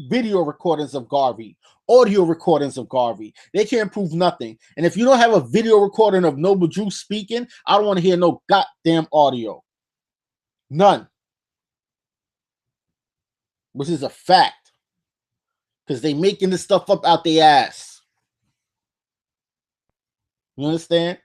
video recordings of Garvey, audio recordings of Garvey. They can't prove nothing. And if you don't have a video recording of Noble Drew speaking, I don't want to hear no goddamn audio. None. Which is a fact. Because they making this stuff up out their ass. You understand?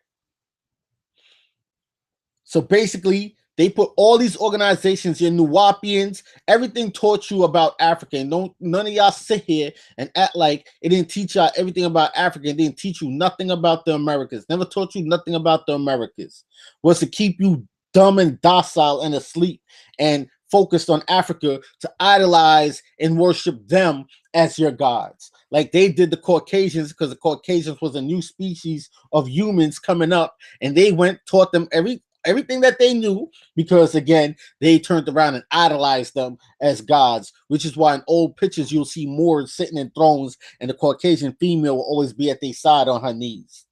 So basically, they put all these organizations, your Nuwapians, everything taught you about Africa. And none of y'all sit here and act like it didn't teach y'all everything about Africa. It didn't teach you nothing about the Americas. Never taught you nothing about the Americas. Was to keep you dumb and docile and asleep and focused on Africa to idolize and worship them as your gods. Like they did the Caucasians, because the Caucasians was a new species of humans coming up, and they taught them everything that they knew, because again, they turned around and idolized them as gods, which is why in old pictures you'll see Moors sitting in thrones and the Caucasian female will always be at their side on her knees.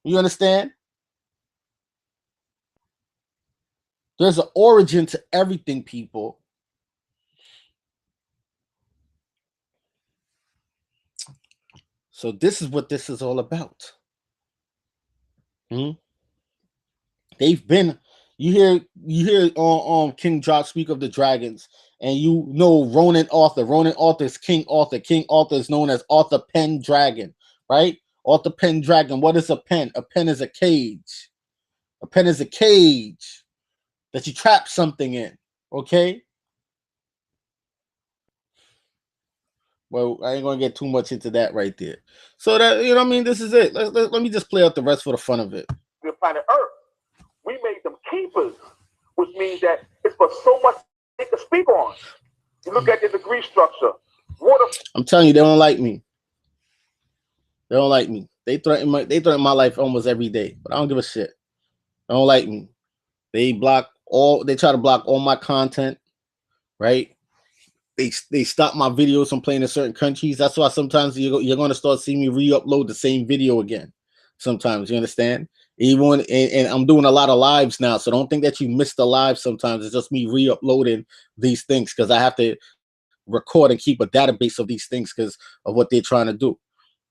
You understand? There's an origin to everything, people. So this is what this is all about. They've been, you hear King Drop speak of the dragons, and you know Ronan Arthur. Ronan Arthur is King Arthur. King Arthur is known as Arthur Pendragon, right? Arthur Pendragon. What is a pen? A pen is a cage. A pen is a cage that you trap something in, okay? Well, I ain't gonna get too much into that right there. So that, you know what I mean, this is it. Let me just play out the rest for the fun of it. The planet Earth, we made them keepers, which means that it's for so much they can speak on. You look at the degree structure. Water. I'm telling you, they don't like me. They don't like me. They threaten my life almost every day, but I don't give a shit. They don't like me. They try to block all my content, right? They stop my videos from playing in certain countries. That's why sometimes you're going to start seeing me re-upload the same video again. Sometimes, you understand? Even and I'm doing a lot of lives now, so don't think that you missed the live. Sometimes it's just me re-uploading these things because I have to record and keep a database of these things because of what they're trying to do.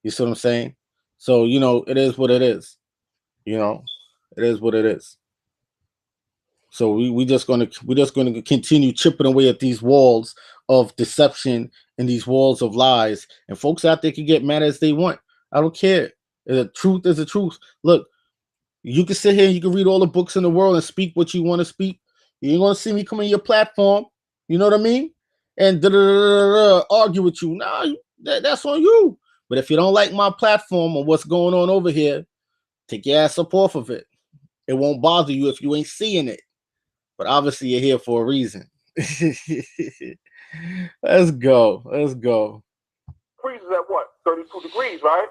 You see what I'm saying? So, you know, it is what it is. You know, it is what it is. So we're just gonna continue chipping away at these walls of deception and these walls of lies. And folks out there can get mad as they want. I don't care. The truth is the truth. Look, you can sit here and you can read all the books in the world and speak what you want to speak. You ain't gonna see me come on your platform. You know what I mean? And argue with you. Nah, that's on you. But if you don't like my platform or what's going on over here, take your ass up off of it. It won't bother you if you ain't seeing it. But obviously you're here for a reason. Let's go. Let's go. Freezes at what? 32 degrees, right?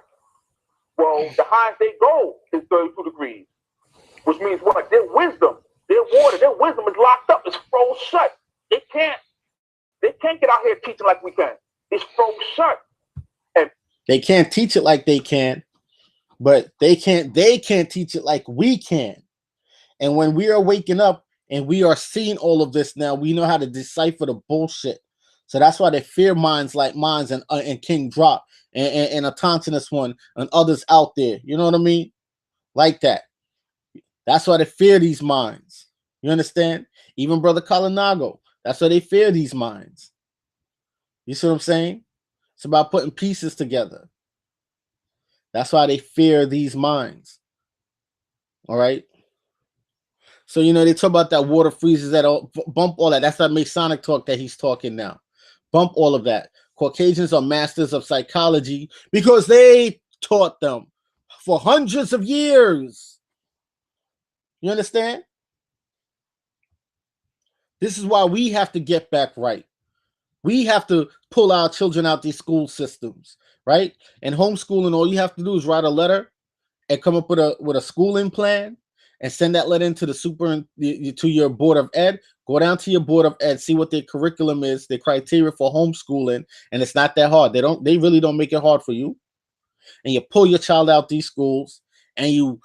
Well, the highest they go is 32 degrees. Which means what? Their wisdom, their water, their wisdom is locked up. It's froze shut. They can't get out here teaching like we can. It's froze shut. And they can't teach it like they can, but they can't teach it like we can. And when we are waking up and we are seeing all of this now, we know how to decipher the bullshit. So that's why they fear minds like mines and King Drop and a Tontinus one and others out there. You know what I mean? Like that. That's why they fear these minds. You understand? Even Brother Kalinago. That's why they fear these minds. You see what I'm saying? It's about putting pieces together. That's why they fear these minds. All right. So, they talk about that water freezes, that all, bump all that. That's that Masonic talk that he's talking now. Bump all of that. Caucasians are masters of psychology because they taught them for hundreds of years. You understand? This is why we have to get back right. We have to pull our children out these school systems, right? And homeschooling, all you have to do is write a letter and come up with a schooling plan and send that letter into to your board of ed. Go down to your board of ed, see what their curriculum is, their criteria for homeschooling, and it's not that hard. They really don't make it hard for you. And you pull your child out these schools and you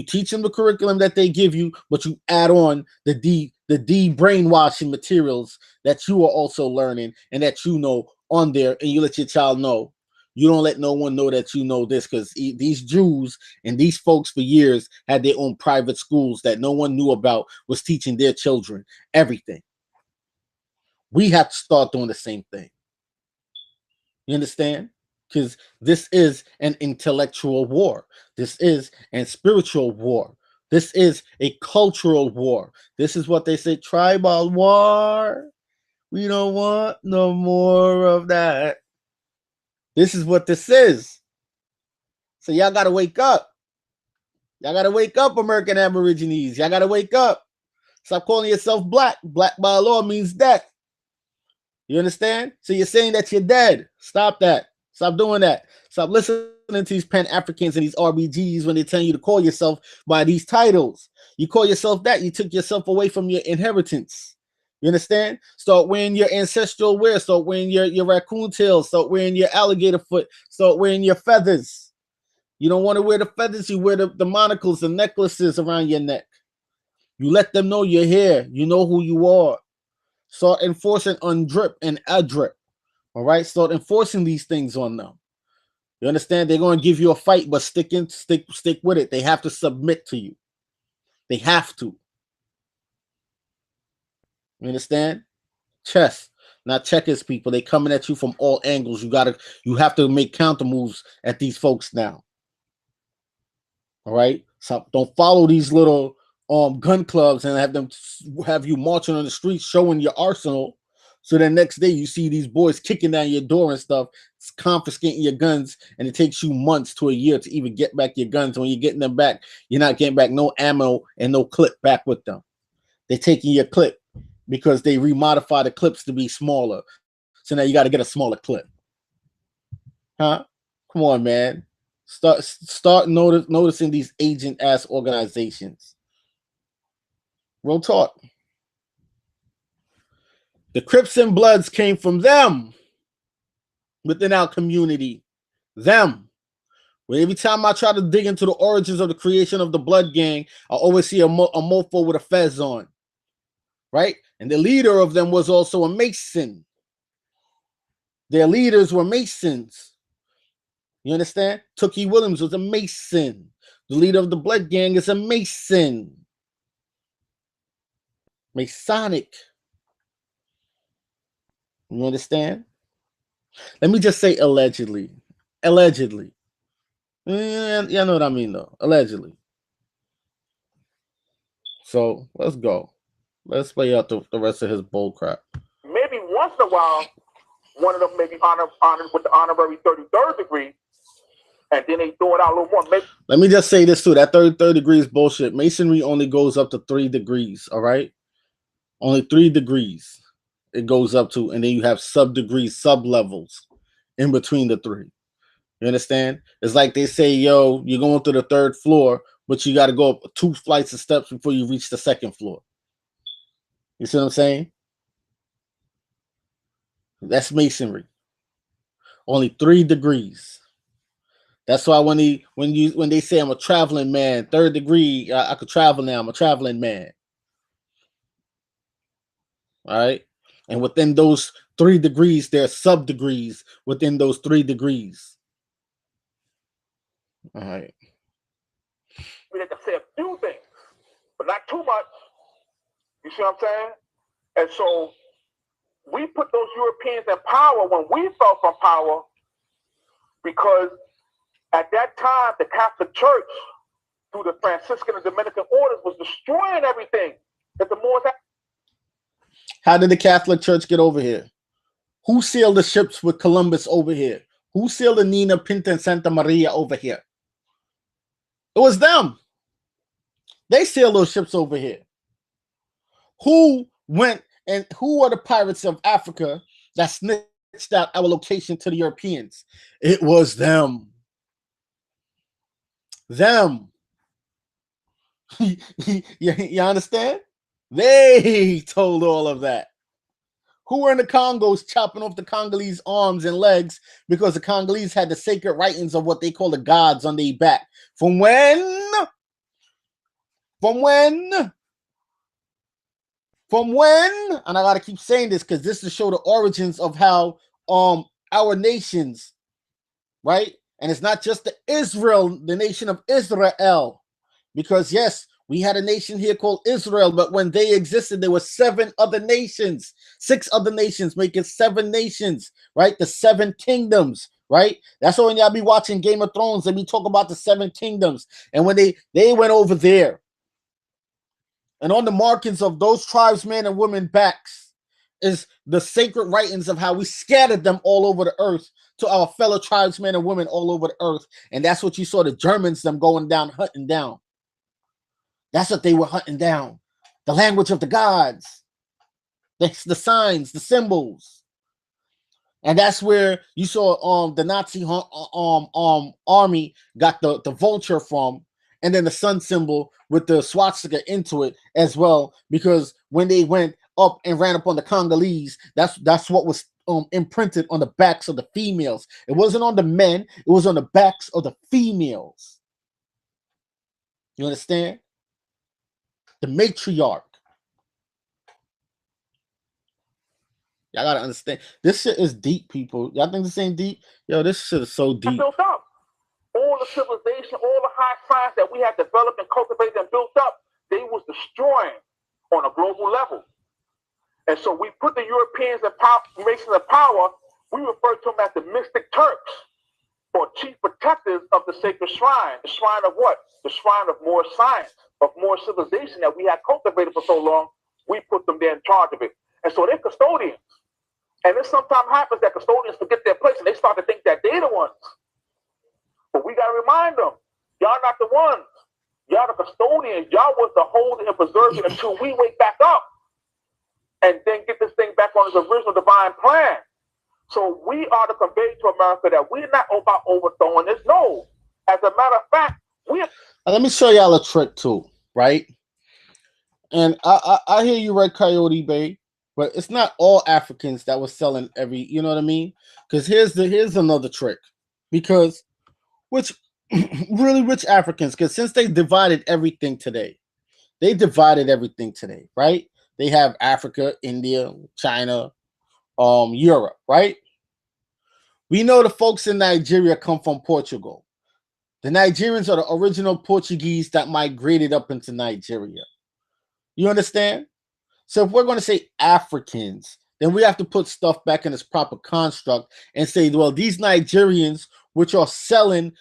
teach them the curriculum that they give you, but you add on the D brainwashing materials that you are also learning and that you know on there, and you let your child know. You don't let no one know that you know this, because these Jews and these folks for years had their own private schools that no one knew about, was teaching their children everything. We have to start doing the same thing. You understand? Because this is an intellectual war. This is a spiritual war. This is a cultural war. This is what they say, tribal war. We don't want no more of that. This is what this is. So y'all got to wake up. Y'all got to wake up, American Aborigines. Y'all got to wake up. Stop calling yourself black. Black by law means death. You understand? So you're saying that you're dead. Stop that. Stop doing that. Stop listening to these Pan-Africans and these RBGs when they tell you to call yourself by these titles. You call yourself that, you took yourself away from your inheritance. You understand? Start wearing your ancestral wear. Start wearing your raccoon tails. Start wearing your alligator foot. Start wearing your feathers. You don't want to wear the feathers. You wear the monocles, the necklaces around your neck. You let them know you're here. You know who you are. Start enforcing UNDRIP and ADRIP. All right? Start enforcing these things on them. You understand? They're going to give you a fight, but stick with it. They have to submit to you. They have to. You understand? Chess, not checkers, people. They coming at you from all angles. You have to make counter moves at these folks now. All right? So don't follow these little gun clubs and have you marching on the streets showing your arsenal. So then next day you see these boys kicking down your door and stuff, confiscating your guns, and it takes you months to a year to even get back your guns. When you're getting them back, you're not getting back no ammo and no clip back with them. They're taking your clip because they remodify the clips to be smaller. So now you got to get a smaller clip. Huh? Come on, man. Start noticing these agent-ass organizations. Real talk. The Crips and Bloods came from them within our community. Them. Well, every time I try to dig into the origins of the creation of the Blood Gang, I always see a mofo with a fez on. Right? And the leader of them was also a Mason. Their leaders were Masons. You understand? Tookie Williams was a Mason. The leader of the Blood Gang is a Mason. Masonic. You understand? Let me just say allegedly. Allegedly. Yeah, you know what I mean, though. Allegedly. So let's go. Let's play out the rest of his bull crap. Maybe once in a while, one of them may be honored with the honorary 33rd degree, and then they throw it out a little more. Let me just say this too. That 33rd degree is bullshit. Masonry only goes up to 3 degrees, all right? Only 3 degrees it goes up to, and then you have sub-degrees, sub-levels in between the 3. You understand? It's like they say, yo, you're going to the 3rd floor, but you got to go up 2 flights of steps before you reach the 2nd floor. You see what I'm saying? That's Masonry. Only 3 degrees. That's why when they say I'm a traveling man, 3rd degree, I could travel now. I'm a traveling man. All right. And within those 3 degrees, there are sub-degrees within those 3 degrees. All right. We have to say a few things, but not too much. You see what I'm saying? And so we put those Europeans in power when we fell from power, because at that time the Catholic Church, through the Franciscan and Dominican orders, was destroying everything that the Moors had. How did the Catholic Church get over here? Who sailed the ships with Columbus over here? Who sailed the Nina, Pinta, and Santa Maria over here? It was them. They sailed those ships over here. Who went and who are the pirates of Africa that snitched out our location to the Europeans? It was them. Them. You understand? They told all of that. Who were in the Congos chopping off the Congolese arms and legs because the Congolese had the sacred writings of what they call the gods on their back? From when? From when? From when? And I got to keep saying this because this to show the origins of how our nations, right? And it's not just the Israel, the nation of Israel. Because yes, we had a nation here called Israel, but when they existed, there were 7 other nations, 6 other nations, making 7 nations, right? The 7 kingdoms, right? That's why when y'all be watching Game of Thrones, they be talking about the 7 kingdoms. And when they went over there, and on the markings of those tribesmen and women backs is the sacred writings of how we scattered them all over the earth to our fellow tribesmen and women all over the earth. And that's what you saw the Germans, them going down, hunting down. That's what they were hunting down. The language of the gods. The signs, the symbols. And that's where you saw the Nazi army got the vulture from. And then the sun symbol with the swastika into it as well. Because when they went up and ran up on the Congolese, that's what was imprinted on the backs of the females. It wasn't on the men. It was on the backs of the females. You understand? The matriarch. Y'all gotta understand. This shit is deep, people. Y'all think this ain't deep? Yo, this shit is so deep. Built up. All the civilization, all the high science that we had developed and cultivated and built up, they was destroying on a global level. And so we put the Europeans in power, Masons in power. We refer to them as the mystic Turks, or chief protectors of the sacred shrine. The shrine of what? The shrine of more science, of more civilization that we had cultivated for so long. We put them there in charge of it. And so they're custodians. And it sometimes happens that custodians forget their place and they start to think that they're the ones. But we got to remind them, y'all not the ones. Y'all the custodians. Y'all was the holding and preserving until we wake back up and then get this thing back on its original divine plan. So we are to convey to America that we're not about overthrowing this. No. As a matter of fact, let me show y'all a trick too, right? And I hear you, Red Coyote Bay, but it's not all Africans that was selling every, you know what I mean? Because here's another trick. Because which really rich Africans, because since they divided everything today, right? They have Africa, India, China, Europe, right? We know the folks in Nigeria come from Portugal. The Nigerians are the original Portuguese that migrated up into Nigeria. You understand? So if we're going to say Africans, then we have to put stuff back in its proper construct and say, well, these Nigerians, which are selling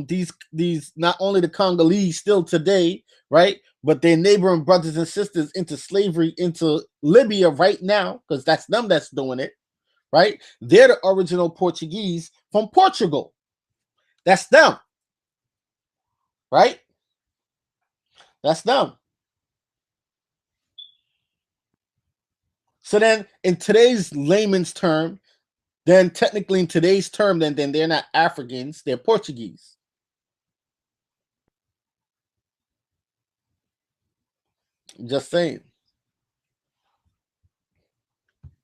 these not only the Congolese still today, right, but their neighboring brothers and sisters into slavery into Libya right now, because that's them that's doing it, right? They're the original Portuguese from Portugal. That's them, right? That's them. So then in today's layman's term, then technically in today's term, then they're not Africans, they're Portuguese. Just saying.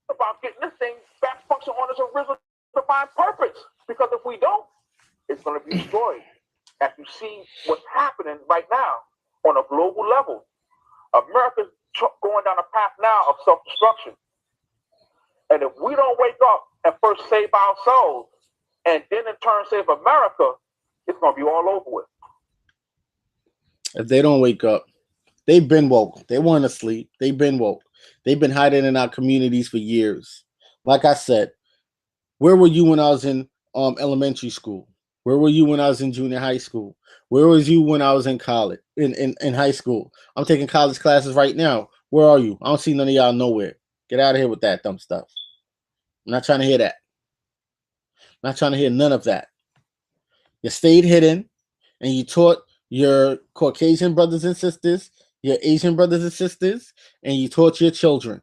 About getting this thing back function on its original divine purpose. Because if we don't, it's going to be destroyed. As you see what's happening right now on a global level. America's going down a path now of self-destruction. And if we don't wake up and first save ourselves, and then in turn save America, it's going to be all over with. If they don't wake up, they've been woke. They weren't asleep. They've been woke. They've been hiding in our communities for years. Like I said, where were you when I was in elementary school? Where were you when I was in junior high school? Where was you when I was in college, in high school? I'm taking college classes right now. Where are you? I don't see none of y'all nowhere. Get out of here with that dumb stuff. I'm not trying to hear that. I'm not trying to hear none of that. You stayed hidden and you taught your Caucasian brothers and sisters, your Asian brothers and sisters, and you taught your children.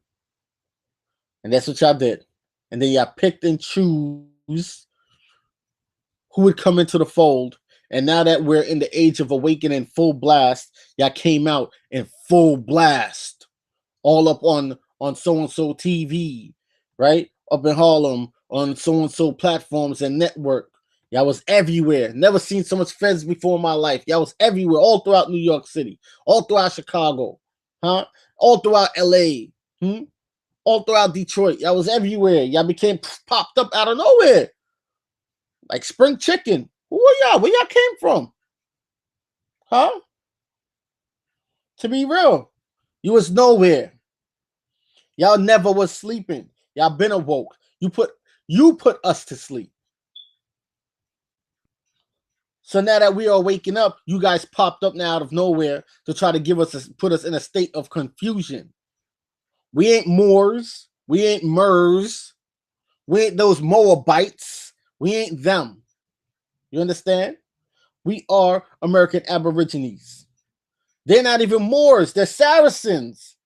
And that's what y'all did. And then y'all picked and choose who would come into the fold. And now that we're in the age of awakening full blast, y'all came out in full blast. All up on so-and-so TV, right? Up in Harlem on so-and-so platforms and network. Y'all was everywhere. Never seen so much feds before in my life. Y'all was everywhere, all throughout New York City, all throughout Chicago, huh? All throughout LA, all throughout Detroit. Y'all was everywhere. Y'all became popped up out of nowhere. Like spring chicken. Who are y'all? Where y'all came from? Huh? To be real, you was nowhere. Y'all never was sleeping. Y'all been awoke. You put us to sleep. So now that we are waking up, you guys popped up now out of nowhere to try to put us in a state of confusion. We ain't Moors. We ain't Murs. We ain't those Moabites. We ain't them. You understand? We are American Aborigines. They're not even Moors. They're Saracens.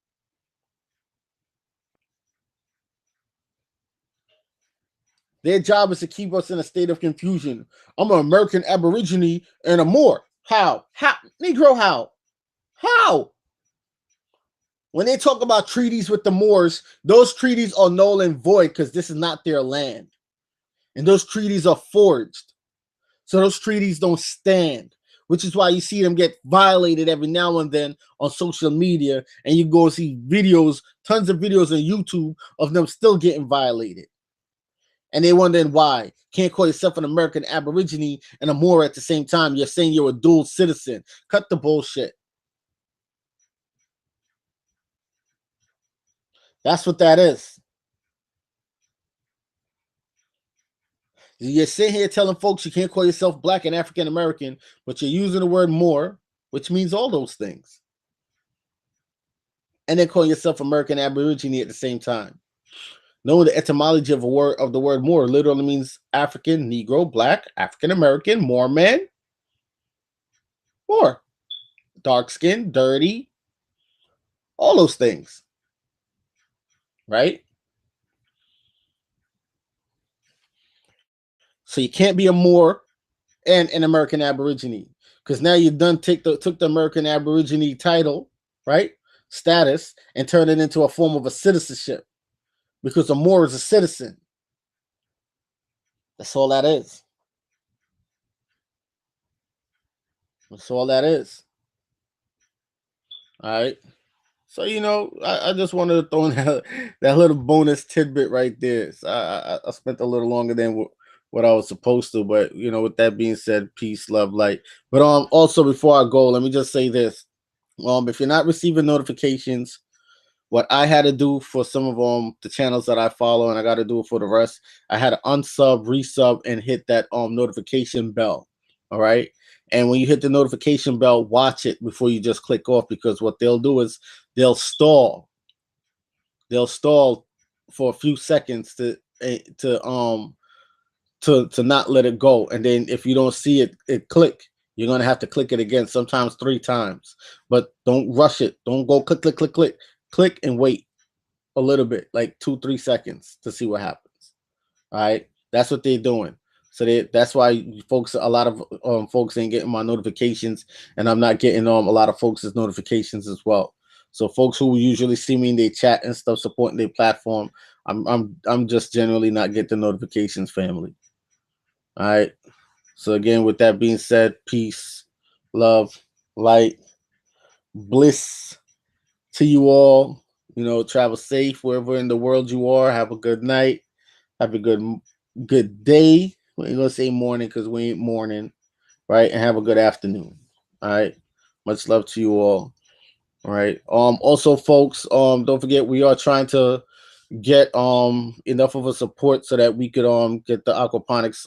Their job is to keep us in a state of confusion. I'm an American Aborigine and a Moor. How? How? Negro, how? How? When they talk about treaties with the Moors, those treaties are null and void because this is not their land. And those treaties are forged. So those treaties don't stand, which is why you see them get violated every now and then on social media. And you go see videos, tons of videos on YouTube of them still getting violated. And they wondering why. Can't call yourself an American Aborigine and a Moor at the same time. You're saying you're a dual citizen. Cut the bullshit. That's what that is. You're sitting here telling folks you can't call yourself Black and African American, but you're using the word Moor, which means all those things. And then calling yourself American Aborigine at the same time. Knowing the etymology of the word Moor literally means African, Negro, Black, African American, Moor man, Moor, dark skin, dirty, all those things, right? So you can't be a Moor and an American Aborigine because now you took the American Aborigine title, right, status, and turned it into a form of a citizenship. Because a Moor is a citizen. That's all that is. That's all that is. All right. So, I just wanted to throw in that little bonus tidbit right there. So I spent a little longer than what I was supposed to. But, with that being said, peace, love, light. But also, before I go, let me just say this. If you're not receiving notifications, what I had to do for some of the channels that I follow, and I got to do it for the rest, I had to unsub, resub, and hit that notification bell. All right. And when you hit the notification bell, watch it before you just click off, because what they'll do is they'll stall. They'll stall for a few seconds to not let it go. And then if you don't see it click, you're gonna have to click it again, sometimes 3 times. But don't rush it. Don't go click, click, click, click. Click and wait a little bit, like 2-3 seconds to see what happens. All right, that's what they're doing. So that's why a lot of folks ain't getting my notifications, and I'm not getting a lot of folks' notifications as well. So folks who usually see me in their chat and stuff supporting their platform, I'm just generally not getting the notifications, family. All right. So again, with that being said, peace, love, light, bliss to you all. Travel safe wherever in the world you are. Have a good night. Have a good day. We ain't gonna say morning because we ain't morning, right? And have a good afternoon. All right. Much love to you all. All right. Also, folks, don't forget we are trying to get enough of a support so that we could get the aquaponics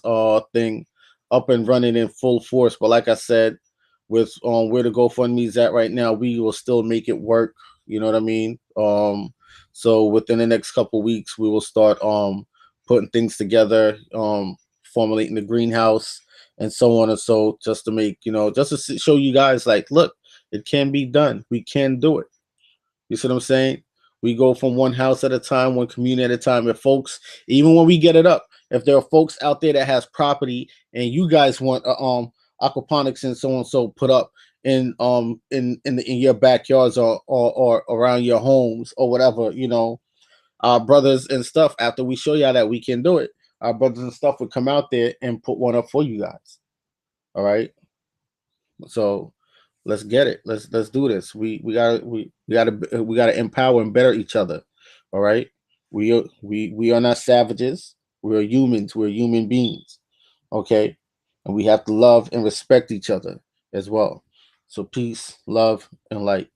thing up and running in full force. But like I said, with where the GoFundMe's at right now, we will still make it work. You know what I mean? So within the next couple weeks, we will start putting things together, formulating the greenhouse and so on and so, just to make, just to show you guys, like, look, it can be done. We can do it. You see what I'm saying? We go from one house at a time, one community at a time. If folks, even when we get it up, if there are folks out there that has property and you guys want aquaponics and so on so put up in your backyards or around your homes or whatever, our brothers and stuff, after we show y'all that we can do it, our brothers and stuff would come out there and put one up for you guys. All right. So let's get it. Let's do this. We gotta empower and better each other. All right. We are not savages. We're humans. We're human beings. Okay. And we have to love and respect each other as well. So peace, love, and light.